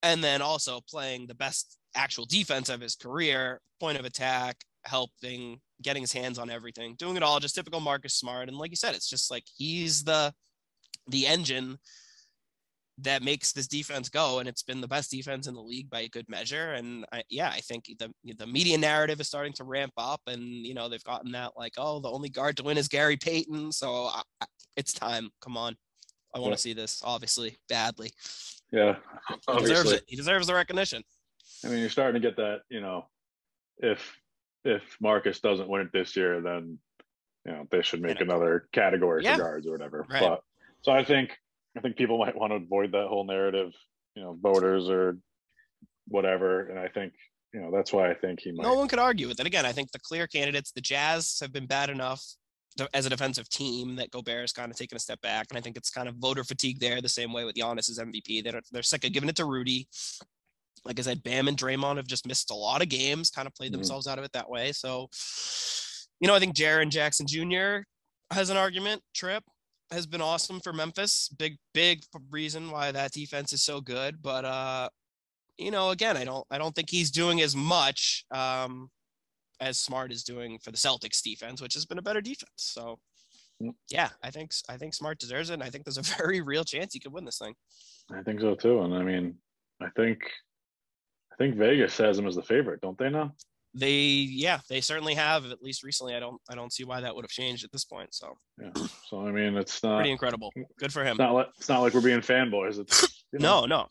And then also playing the best actual defense of his career, point of attack, helping, getting his hands on everything, doing it all, just typical Marcus Smart. And like you said, it's just he's the engine that makes this defense go, and it's been the best defense in the league by a good measure. And I think the media narrative is starting to ramp up, and they've gotten that the only guard to win is Gary Payton. So it's time. Come on, I want to see this, obviously, badly. Yeah, He deserves obviously. it. He deserves the recognition. I mean, you're starting to get that. If Marcus doesn't win it this year, then they should make Pinnacle. another category for Yeah, guards or whatever. right. But so I think people might want to avoid that whole narrative, voters or whatever. And I think that's why I think he No might. one could argue with it. Again, I think the clear candidates, the Jazz, have been bad enough as a defensive team that Gobert has kind of taken a step back. And I think it's kind of voter fatigue there, the same way with Giannis's MVP. They're sick of giving it to Rudy. Like I said, Bam and Draymond have just missed a lot of games, kind of played themselves out of it that way. So, I think Jaren Jackson Jr. has an argument. Tripp has been awesome for Memphis. Big reason why that defense is so good. But again, I don't think he's doing as much as Smart is doing for the Celtics defense, which has been a better defense. So yeah, I think Smart deserves it. And I think there's a very real chance he could win this thing. I think so too. And I mean, I think Vegas has him as the favorite, don't they now? They certainly have, at least recently. I don't see why that would have changed at this point. So yeah. So I mean, it's not pretty incredible. Good for him. It's not like we're being fanboys. It's No,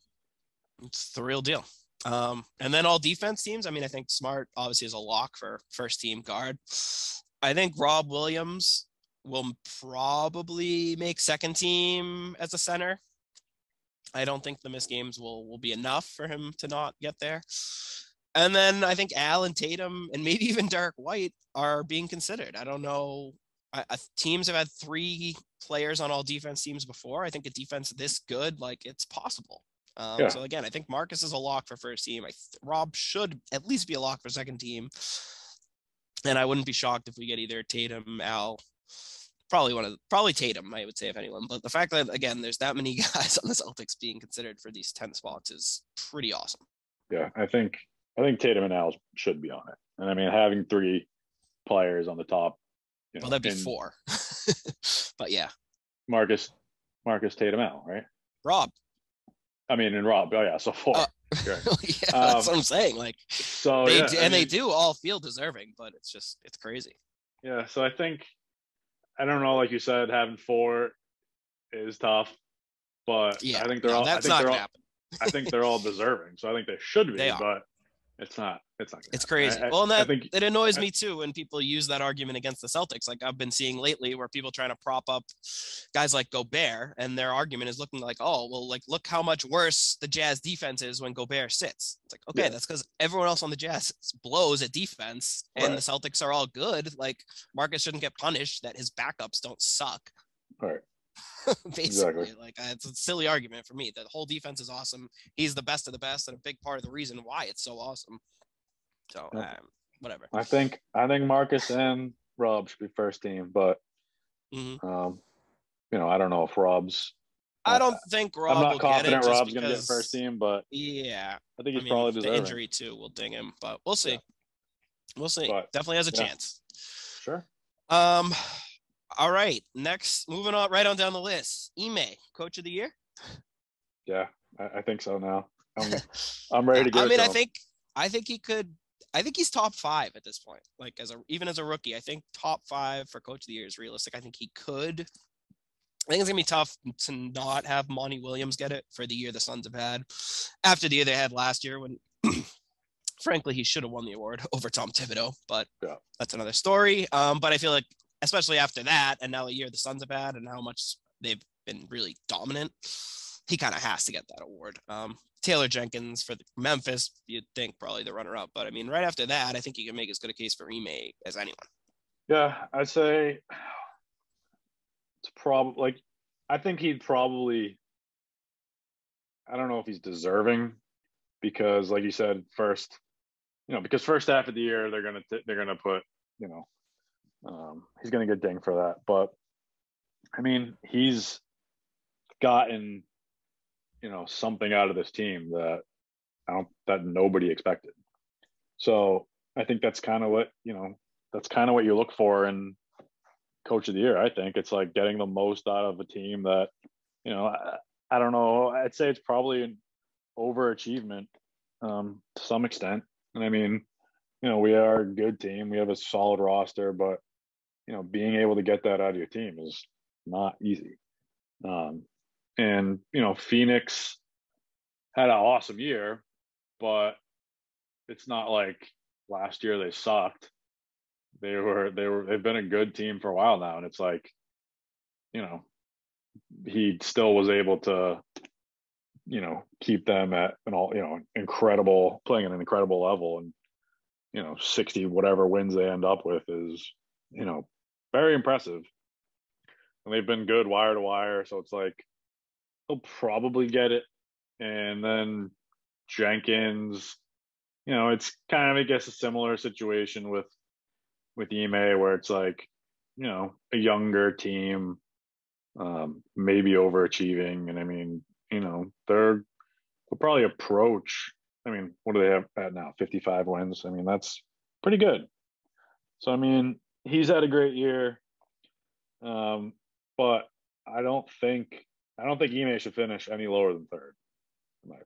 it's the real deal. And then all defense teams. I mean, I think Smart obviously is a lock for first team guard. I think Rob Williams will probably make second team as a center. I don't think the missed games will be enough for him to not get there. And then I think Allen Tatum and maybe even Derek White are being considered. I don't know. Teams have had 3 players on all defense teams before. I think a defense this good, like it's possible. So again, I think Marcus is a lock for first team. Rob should at least be a lock for second team. And I wouldn't be shocked if we get either Tatum, Al, probably Tatum, I would say, if anyone. But the fact that, again, there's that many guys on the Celtics being considered for these 10 spots is pretty awesome. Yeah, I think Tatum and Al should be on it. And I mean, having 3 players on the top. Well, that'd be 4. But yeah. Marcus, Tatum, Al, right? Rob. I mean, and Rob. Oh yeah, so 4. Right. Yeah, that's what I'm saying. Like, so they do all feel deserving, but it's crazy. Yeah, so I think, I don't know, like you said, having 4 is tough, but yeah, I think they're all. That's not gonna happen. I think they're all deserving, so I think they should be. They are. But it's not. It's not. It's crazy. And it annoys me too when people use that argument against the Celtics. Like I've been seeing lately, where people trying to prop up guys like Gobert, and their argument is looking like, oh, well, like look how much worse the Jazz defense is when Gobert sits. It's like, okay, that's because everyone else on the Jazz blows at defense, and the Celtics are all good. Like Marcus shouldn't get punished that his backups don't suck. Right. Basically, exactly. Like it's a silly argument for me. The whole defense is awesome. He's the best of the best, and a big part of the reason why it's so awesome. So whatever. I think Marcus and Rob should be first team, but I don't know if Rob's. I don't think Rob. I'm not confident Rob's going to get first team, but yeah, I think he's probably deserving. The injury too will ding him, but we'll see. Yeah. We'll see. But, definitely has a chance. Sure. All right. Next, moving on right on down the list. Ime, Coach of the Year. Yeah, I think so. Now I'm ready to go. I mean, I think he could. I think he's top 5 at this point. Like even as a rookie, I think top 5 for Coach of the Year is realistic. I think he could. I think it's gonna be tough to not have Monty Williams get it for the year the Suns have had. After the year they had last year, when frankly he should have won the award over Tom Thibodeau, but that's another story. But I feel like, especially after that, and now the year the Suns have had, and how much they've been really dominant, he kind of has to get that award. Taylor Jenkins for Memphis, you'd think probably the runner-up, but I mean, right after that, I think you can make as good a case for Ime as anyone. Yeah, I'd say it's probably like, I think he'd probably, I don't know if he's deserving, because like you said, because first half of the year they're gonna put, he's gonna get dinged for that. But I mean, he's gotten something out of this team that nobody expected. So I think that's kind of what you look for in Coach of the Year. I think it's like getting the most out of a team that, I don't know. I'd say it's probably an overachievement to some extent. And I mean, we are a good team. We have a solid roster, but being able to get that out of your team is not easy. And Phoenix, had an awesome year, but it's not like last year they sucked. They've been a good team for a while now, and it's like, you know, he still was able to, you know, keep them at an all, you know, incredible, playing at an incredible level. And, you know, 60 whatever wins they end up with is, you know, very impressive. And they've been good wire to wire. So it's like, he'll probably get it. And then Jenkins, you know, it's kind of, I guess, a similar situation with Ime, where it's like, you know, a younger team, maybe overachieving. And I mean, you know, they'll probably approach, I mean, what do they have at now? 55 wins. I mean, that's pretty good. So, I mean, he's had a great year. But I don't think Ime should finish any lower than third, in my opinion.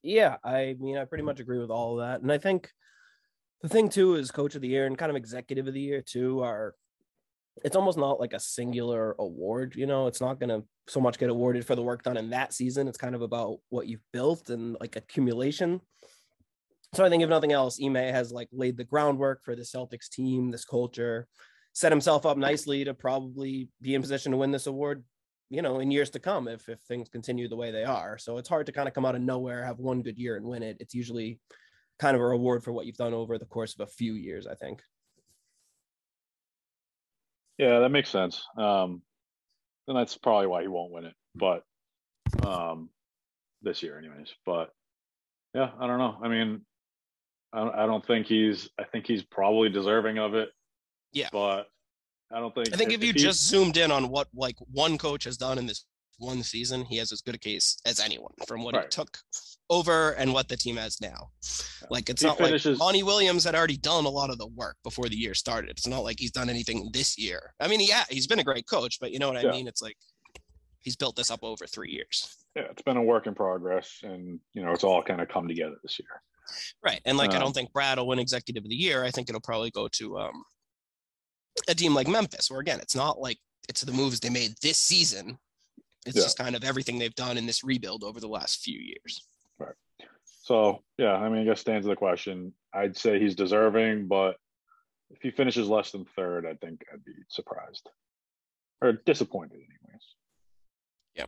Yeah, I mean, I pretty much agree with all of that. And I think the thing too is coach of the year and kind of executive of the year too it's almost not like a singular award, you know, it's not going to so much get awarded for the work done in that season. It's kind of about what you've built and like accumulation. So I think if nothing else, Ime has like laid the groundwork for the Celtics team, this culture, set himself up nicely to probably be in position to win this award, you know, in years to come if things continue the way they are. So it's hard to kind of come out of nowhere, have one good year and win it. It's usually kind of a reward for what you've done over the course of a few years, I think. Yeah, that makes sense. And that's probably why he won't win it, but this year anyways. But yeah, I don't know. I mean, I don't think I think he's probably deserving of it. Yeah. But I think if you just zoomed in on what like one coach has done in this one season, he has as good a case as anyone from what he took over and what the team has now. Yeah. Like, it's not like Monty Williams had already done a lot of the work before the year started. It's not like he's done anything this year. I mean, yeah, he's been a great coach, but you know what I mean? It's like he's built this up over 3 years. Yeah, it's been a work in progress, and you know, it's all kind of come together this year. Right. And like, I don't think Brad will win executive of the year. I think it'll probably go to a team like Memphis, where again, it's not like it's the moves they made this season. It's just kind of everything they've done in this rebuild over the last few years. Right. So, yeah, I mean, I guess to answer the question, I'd say he's deserving, but if he finishes less than third, I think I'd be surprised or disappointed anyways. Yeah.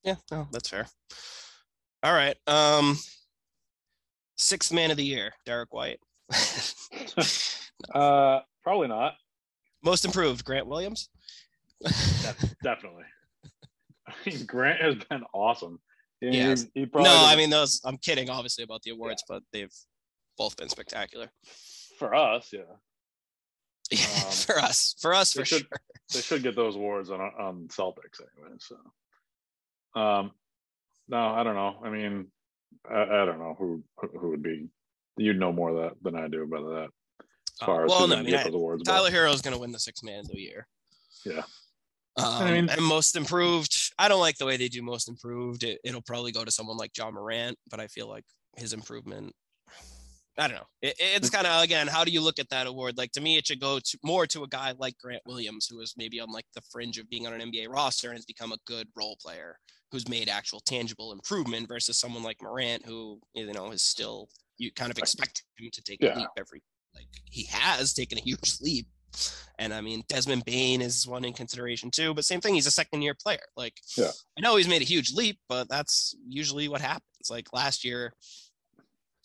Yeah, no, that's fair. All right. Sixth man of the year, Derek White. Probably not. Most improved, Grant Williams. Definitely. I mean, Grant has been awesome. Yes. I mean, I'm kidding, obviously, about the awards, but they've both been spectacular. For us, yeah. For us, for sure. They should get those awards on Celtics anyway. So, no, I don't know. I mean, I don't know who would be. You'd know more of that than I do about that. As far as those awards, Tyler Hero is going to win the sixth man of the year. Yeah. And most improved, I don't like the way they do most improved. It'll probably go to someone like John Morant, but I feel like his improvement, I don't know. It's kind of, again, how do you look at that award? Like, to me, it should go more to a guy like Grant Williams, who is maybe on like the fringe of being on an NBA roster and has become a good role player who's made actual tangible improvement, versus someone like Morant, who, you know, is still, you kind of expect him to take a leap like he has taken a huge leap. And I mean, Desmond Bane is one in consideration too, but same thing. He's a second-year player. Like, I know he's made a huge leap, but that's usually what happens. Like last year,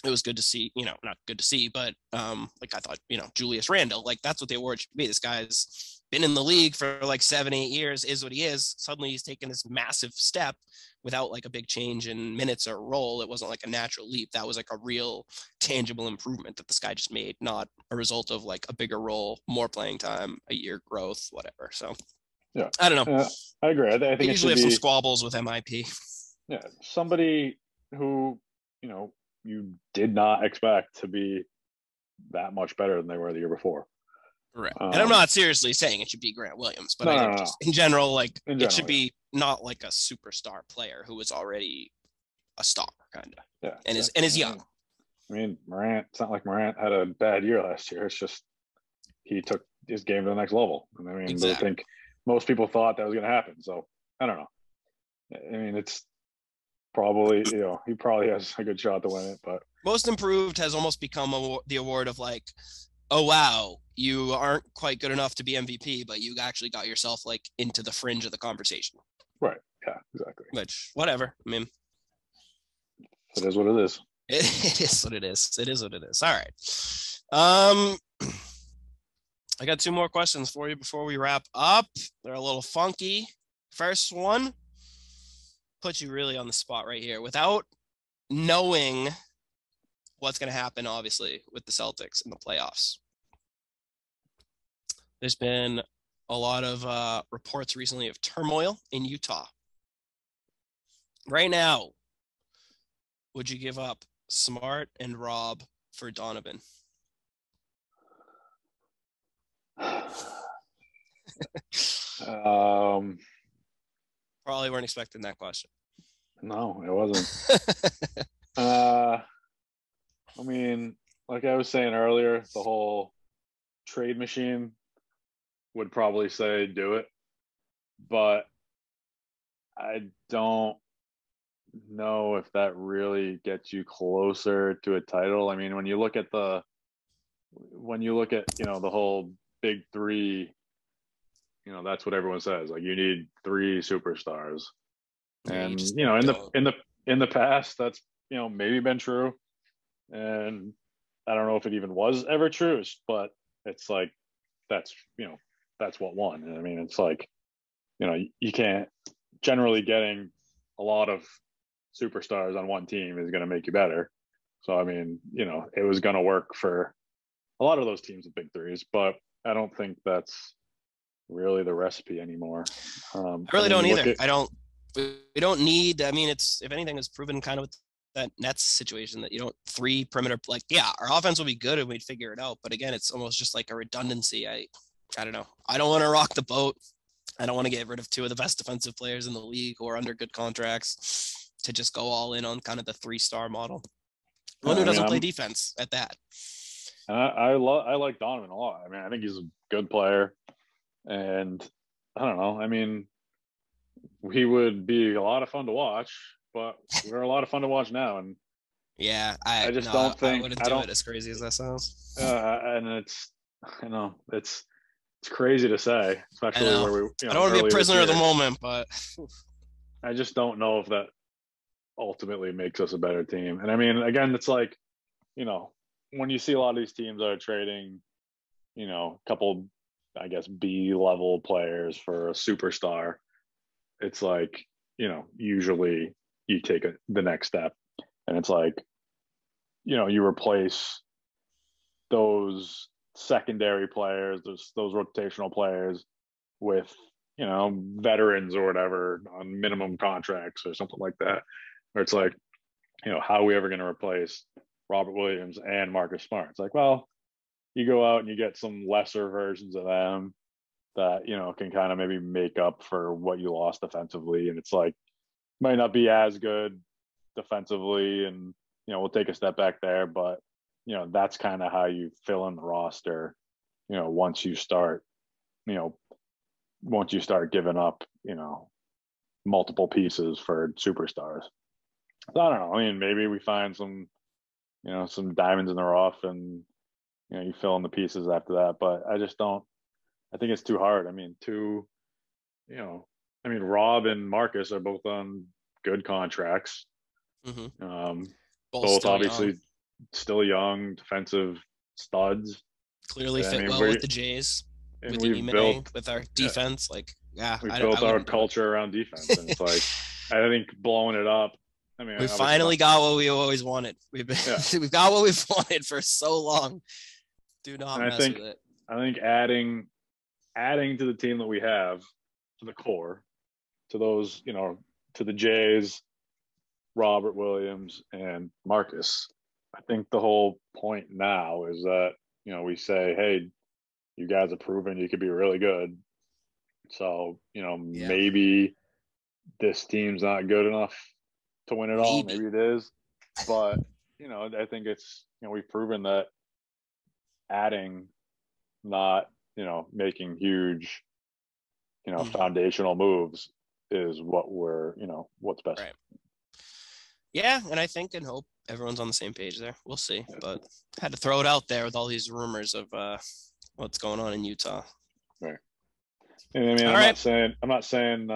it was good to see, you know, not good to see, but like I thought, you know, Julius Randle, like that's what the award should be. This guy's been in the league for like 7-8 years, is what he is. Suddenly he's taken this massive step without like a big change in minutes or role. It wasn't like a natural leap. That was like a real tangible improvement that this guy just made, not a result of like a bigger role, more playing time, a year growth, whatever. So yeah, I don't know. I agree. I think they usually have some squabbles with MIP. Yeah, somebody who, you know, you did not expect to be that much better than they were the year before. Right. And I'm not seriously saying it should be Grant Williams, but I think just in general, like it should be not like a superstar player who is already a star, kind of. Yeah. And is young. I mean, Morant, it's not like Morant had a bad year last year. It's just he took his game to the next level. And I mean, I think most people thought that was going to happen. So I don't know. I mean, it's probably, he probably has a good shot to win it, but most improved has almost become the award of like, oh wow, you aren't quite good enough to be MVP, but you actually got yourself like into the fringe of the conversation. right. Yeah, exactly. Which, whatever. I mean, it is what it is. It is what it is. It is what it is. All right. I got 2 more questions for you before we wrap up. They're a little funky. First one, put you really on the spot right here. Without knowing what's going to happen, obviously, with the Celtics in the playoffs, there's been a lot of reports recently of turmoil in Utah. Right now, would you give up Smart and Rob for Donovan? Probably weren't expecting that question. No, it wasn't. I mean, like I was saying earlier, the whole trade machine would probably say do it, but I don't know if that really gets you closer to a title. I mean, when you look at the whole big three, that's what everyone says. Like, you need 3 superstars. And in the past, that's maybe been true. And I don't know if it even was ever true, but it's like that's what won. And I mean, it's like, you can't, generally getting a lot of superstars on one team is going to make you better. So I mean, it was going to work for a lot of those teams with big threes, but I don't think that's really the recipe anymore. I really don't either. We don't need, I mean, it's, if anything, is proven kind of with that Nets situation that you don't 3 perimeter, like, yeah, our offense will be good and we'd figure it out. But again, it's almost just like a redundancy. I don't know. I don't want to rock the boat. I don't want to get rid of 2 of the best defensive players in the league who are under good contracts to just go all in on kind of the 3-star model. One who doesn't play defense at that. And I like Donovan a lot. I mean, I think he's a good player, and I don't know. I mean, he would be a lot of fun to watch, but we're a lot of fun to watch now. And yeah, I don't think I wouldn't do it as crazy as that sounds. And it's crazy to say, especially where we. I don't want to be a prisoner of the moment, but I just don't know if that ultimately makes us a better team. And I mean, again, it's like, when you see a lot of these teams that are trading, a couple, I guess, B-level players for a superstar, it's like, usually you take the next step, and it's like, you replace those secondary players, those rotational players with, veterans or whatever on minimum contracts or something like that, where it's like, how are we ever going to replace Robert Williams and Marcus Smart? It's like, well, you go out and you get some lesser versions of them that, can kind of maybe make up for what you lost defensively. And it's like, might not be as good defensively, and, we'll take a step back there, but, that's kind of how you fill in the roster, once you start giving up, multiple pieces for superstars. So I don't know. I mean, maybe we find some diamonds in the rough, and, you fill in the pieces after that, but I just don't. I think it's too hard. I mean, Rob and Marcus are both on good contracts. Mm-hmm. Both obviously still young defensive studs. Clearly fit well with the Jays, with with our defense. We built our culture around defense, and it's like, I think blowing it up. I mean, we finally got what we always wanted. We've got what we've wanted for so long. Do not mess with it. I think adding to the team that we have, to the core, to those, to the Jays, Robert Williams and Marcus, I think the whole point now is that, we say, hey, you guys have proven you could be really good. So, maybe this team's not good enough to win it all. Maybe it is. But, I think it's, we've proven that adding, not, making huge foundational moves is what what's best. Right. Yeah, and I think and hope everyone's on the same page there. We'll see, but had to throw it out there with all these rumors of what's going on in Utah. Right. And I mean, I'm not saying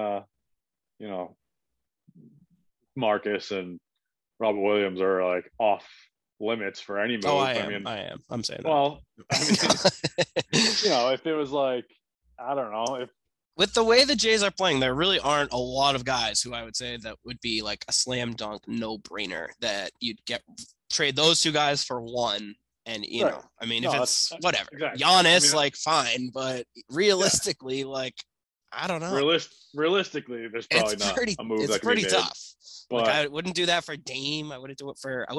Marcus and Robert Williams are like off limits for any move. Oh, I am. I'm saying that. Well, I mean, if it was like, I don't know, if with the way the Jays are playing, there really aren't a lot of guys who I would say that would be like a slam dunk, no brainer that you'd trade those two guys for one. And, I mean, if it's whatever, exactly. Giannis, fine. But realistically, I don't know. Realistically, there's probably not a move that can be made. It's pretty tough. But I wouldn't do that for Dame. I wouldn't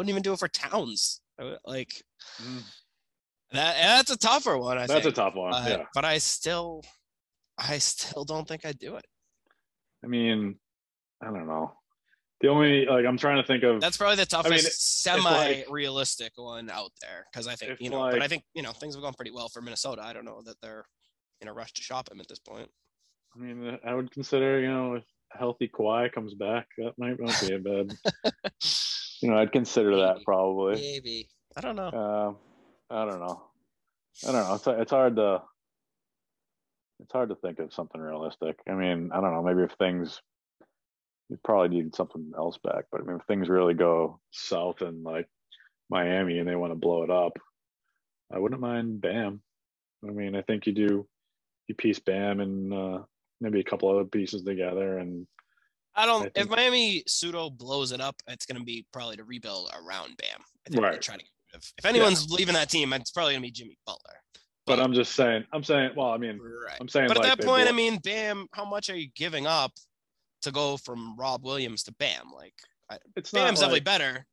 even do it for Towns. That's a tougher one. That's a tough one. Yeah. But I still don't think I'd do it. I mean, I don't know. The only I'm trying to think of. That's probably the toughest semi-realistic one out there because I think but I think things have gone pretty well for Minnesota. I don't know that they're in a rush to shop him at this point. I mean, I would consider if healthy Kawhi comes back, that might not be a bad. I'd consider that probably. Maybe I don't know. I don't know. It's hard to. It's hard to think of something realistic. I mean, I don't know. Maybe if things, you probably need something else back. But I mean, if things really go south in Miami and they want to blow it up, I wouldn't mind Bam. I mean, I think you piece Bam and maybe a couple other pieces together. And if Miami pseudo blows it up, it's going to be probably to rebuild around Bam. I think right. Trying to get rid of. If anyone's leaving that team, it's probably going to be Jimmy Butler. But I'm saying, well, I mean, right. I'm saying, but at that point, I mean, Bam, how much are you giving up to go from Rob Williams to Bam? Bam's definitely better.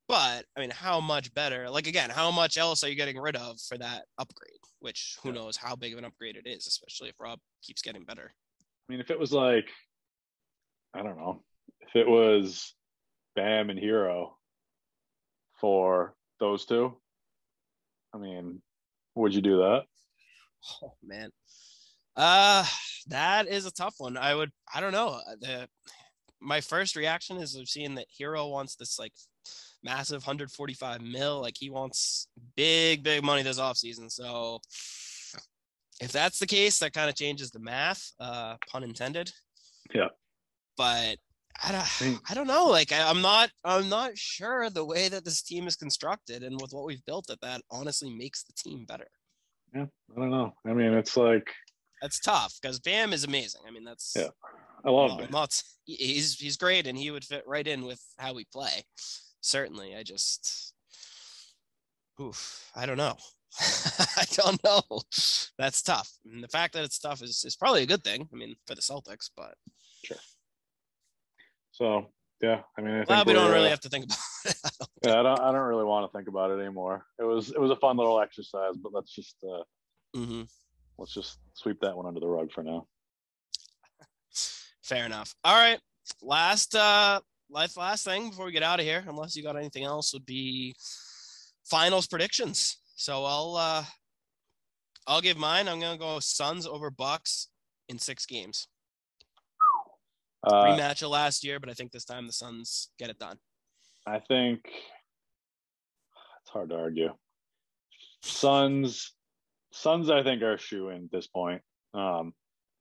But I mean, how much better? Again, how much else are you getting rid of for that upgrade? Which who knows how big of an upgrade it is, especially if Rob keeps getting better. I mean, if it was I don't know, if it was Bam and Hero for those two, I mean, would you do that? Oh man, that is a tough one. I don't know. My first reaction is of seeing that Hero wants this massive 145 mil. He wants big money this offseason. So if that's the case, that kind of changes the math, pun intended. Yeah. But I don't know. I'm not sure the way that this team is constructed and with what we've built that honestly makes the team better. Yeah, I don't know. I mean, it's that's tough because Bam is amazing. I mean, I love Bam. He's great and he would fit right in with how we play. Certainly. I don't know. I don't know. That's tough. And the fact that it's tough is probably a good thing. I mean, for the Celtics, but sure. So yeah, I mean, I think we don't really have to think about it. I don't really want to think about it anymore. It was a fun little exercise, but let's just let's just sweep that one under the rug for now. Fair enough. All right, last thing before we get out of here, unless you got anything else, would be finals predictions. So I'll give mine. I'm gonna go Suns over Bucks in 6 games. Rematch of last year, but I think this time the Suns get it done. I think it's hard to argue. Suns, I think, are a shoo-in at this point. I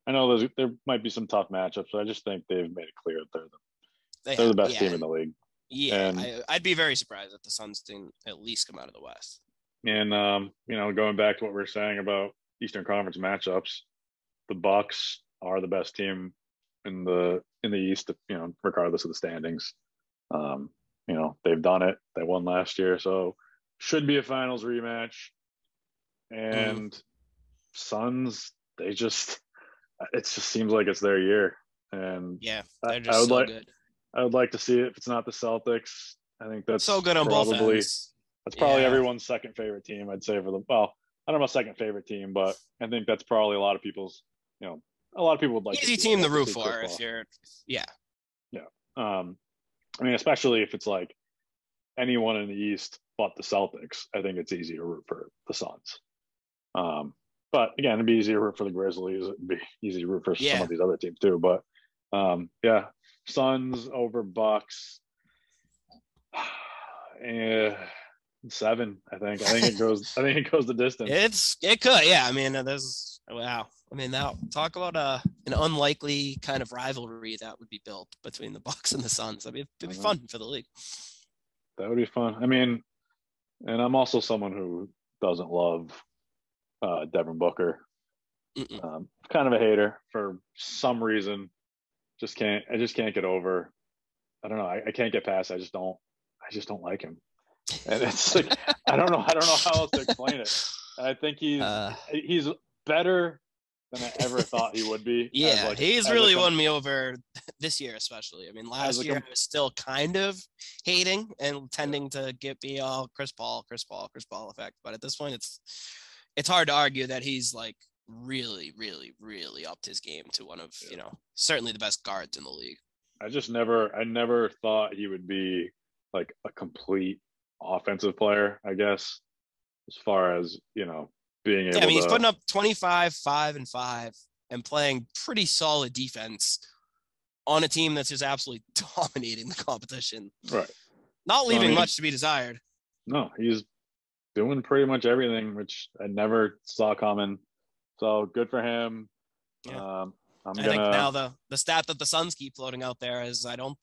know there might be some tough matchups, but I just think they've made it clear that they're the best team in the league. Yeah, I'd be very surprised if the Suns didn't at least come out of the West. And going back to what we were saying about Eastern Conference matchups, the Bucks are the best team in the East, regardless of the standings. They've done it. They won last year, so should be a finals rematch. And Suns, it just seems like it's their year. And yeah, they're just good. I would like to see it if it's not the Celtics. I think that's so good on both ends. That's probably everyone's second favorite team, I'd say, for them. Well, I don't know second favorite team, but I think that's probably a lot of people's, a lot of people would like easy team to root for if you're I mean, especially if it's anyone in the East but the Celtics, I think it's easy to root for the Suns. But again, it'd be easy to root for the Grizzlies. It'd be easy to root for some of these other teams too. But yeah, Suns over Bucks. 7, I think. I think it goes the distance. It could, yeah. I mean, there's wow. I mean, now talk about an unlikely kind of rivalry that would be built between the Bucks and the Suns. I mean, it'd be fun for the league. That would be fun. I mean, and I'm also someone who doesn't love Devin Booker. Kind of a hater for some reason. I just can't get over. I don't know. I can't get past. I just don't like him. And it's like I don't know how else to explain it. I think he's better than I ever thought he would be. Yeah, he's really won me over this year, especially. I mean, last year I was still kind of hating and tending to be all Chris Paul effect. But at this point, it's hard to argue that he's like really, really, really upped his game to one of certainly the best guards in the league. I never thought he would be like a complete offensive player, I guess, as far as being able. I mean, he's putting up 25, 5, and 5, and playing pretty solid defense on a team that's just absolutely dominating the competition. Right. Not leaving much to be desired. No, he's doing pretty much everything, which I never saw coming. So good for him. Yeah. I think now the stat that the Suns keep floating out there is I don't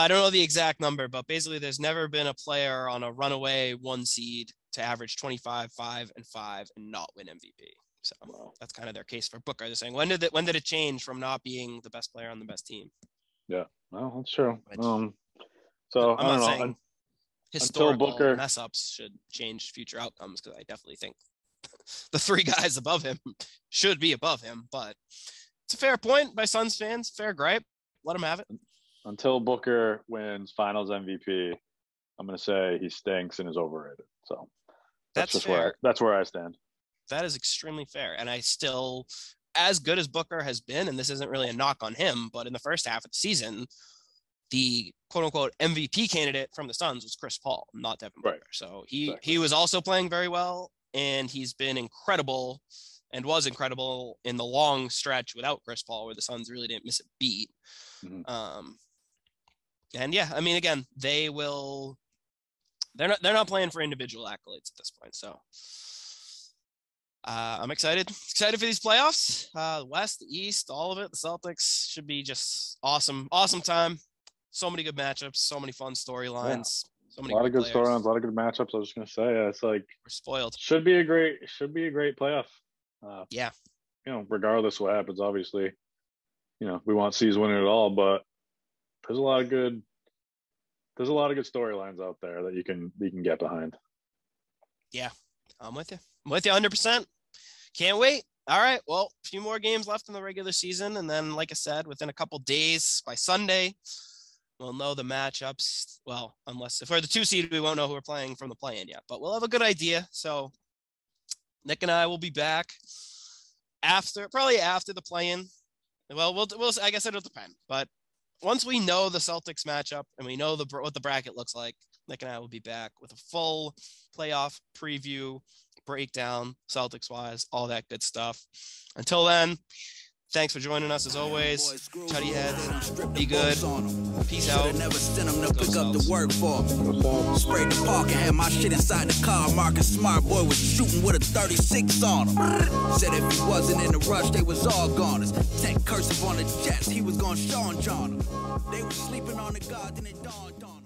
know the exact number, but basically there's never been a player on a runaway 1 seed to average 25, 5, and 5 and not win MVP. So that's kind of their case for Booker. They're saying when did it change from not being the best player on the best team? Yeah, well, that's true. So I'm not saying historical Booker mess ups should change future outcomes, because I definitely think the 3 guys above him should be above him. But it's a fair point by Suns fans. Fair gripe. Let him have it. Until Booker wins Finals MVP, I'm going to say he stinks and is overrated. So that's just fair. that's where I stand. That is extremely fair. And I still, as good as Booker has been, and this isn't really a knock on him, but in the first half of the season, the quote unquote MVP candidate from the Suns was Chris Paul, not Devin Booker. Right. So he was also playing very well, and he's been incredible and was incredible in the long stretch without Chris Paul, where the Suns really didn't miss a beat. Mm-hmm. And yeah, I mean, again, they're not playing for individual accolades at this point. So I'm excited for these playoffs. The West, the East, all of it. The Celtics should be just awesome time. So many good matchups, so many fun storylines. So many a lot of good players. storylines, a lot of good matchups. I was just gonna say, it's like we're spoiled. Should be a great playoff. Yeah. Regardless of what happens, obviously, we want C's winning it all, but there's a lot of good storylines out there that you can get behind. Yeah, I'm with you. 100%. Can't wait. All right. Well, a few more games left in the regular season, and then, like I said, within a couple days, by Sunday, we'll know the matchups. Well, unless if we're the 2 seed, we won't know who we're playing from the play-in yet, but we'll have a good idea. So Nick and I will be back probably after the play-in. Well, we'll I guess it'll depend, but once we know the Celtics matchup and we know what the bracket looks like, Nick and I will be back with a full playoff preview, breakdown, Celtics-wise, all that good stuff. Until then, thanks for joining us as always. Tutty heads, be good. Peace out. Never sent him to pick up the work for. Sprayed the park and had my shit inside the car. Marcus Smart Boy was shooting with a 36 on him. Said if he wasn't in the rush, they was all goners. Tech cursive on the Jets, he was gonna Sean John him. They was sleeping on the guard, then it dawned on him.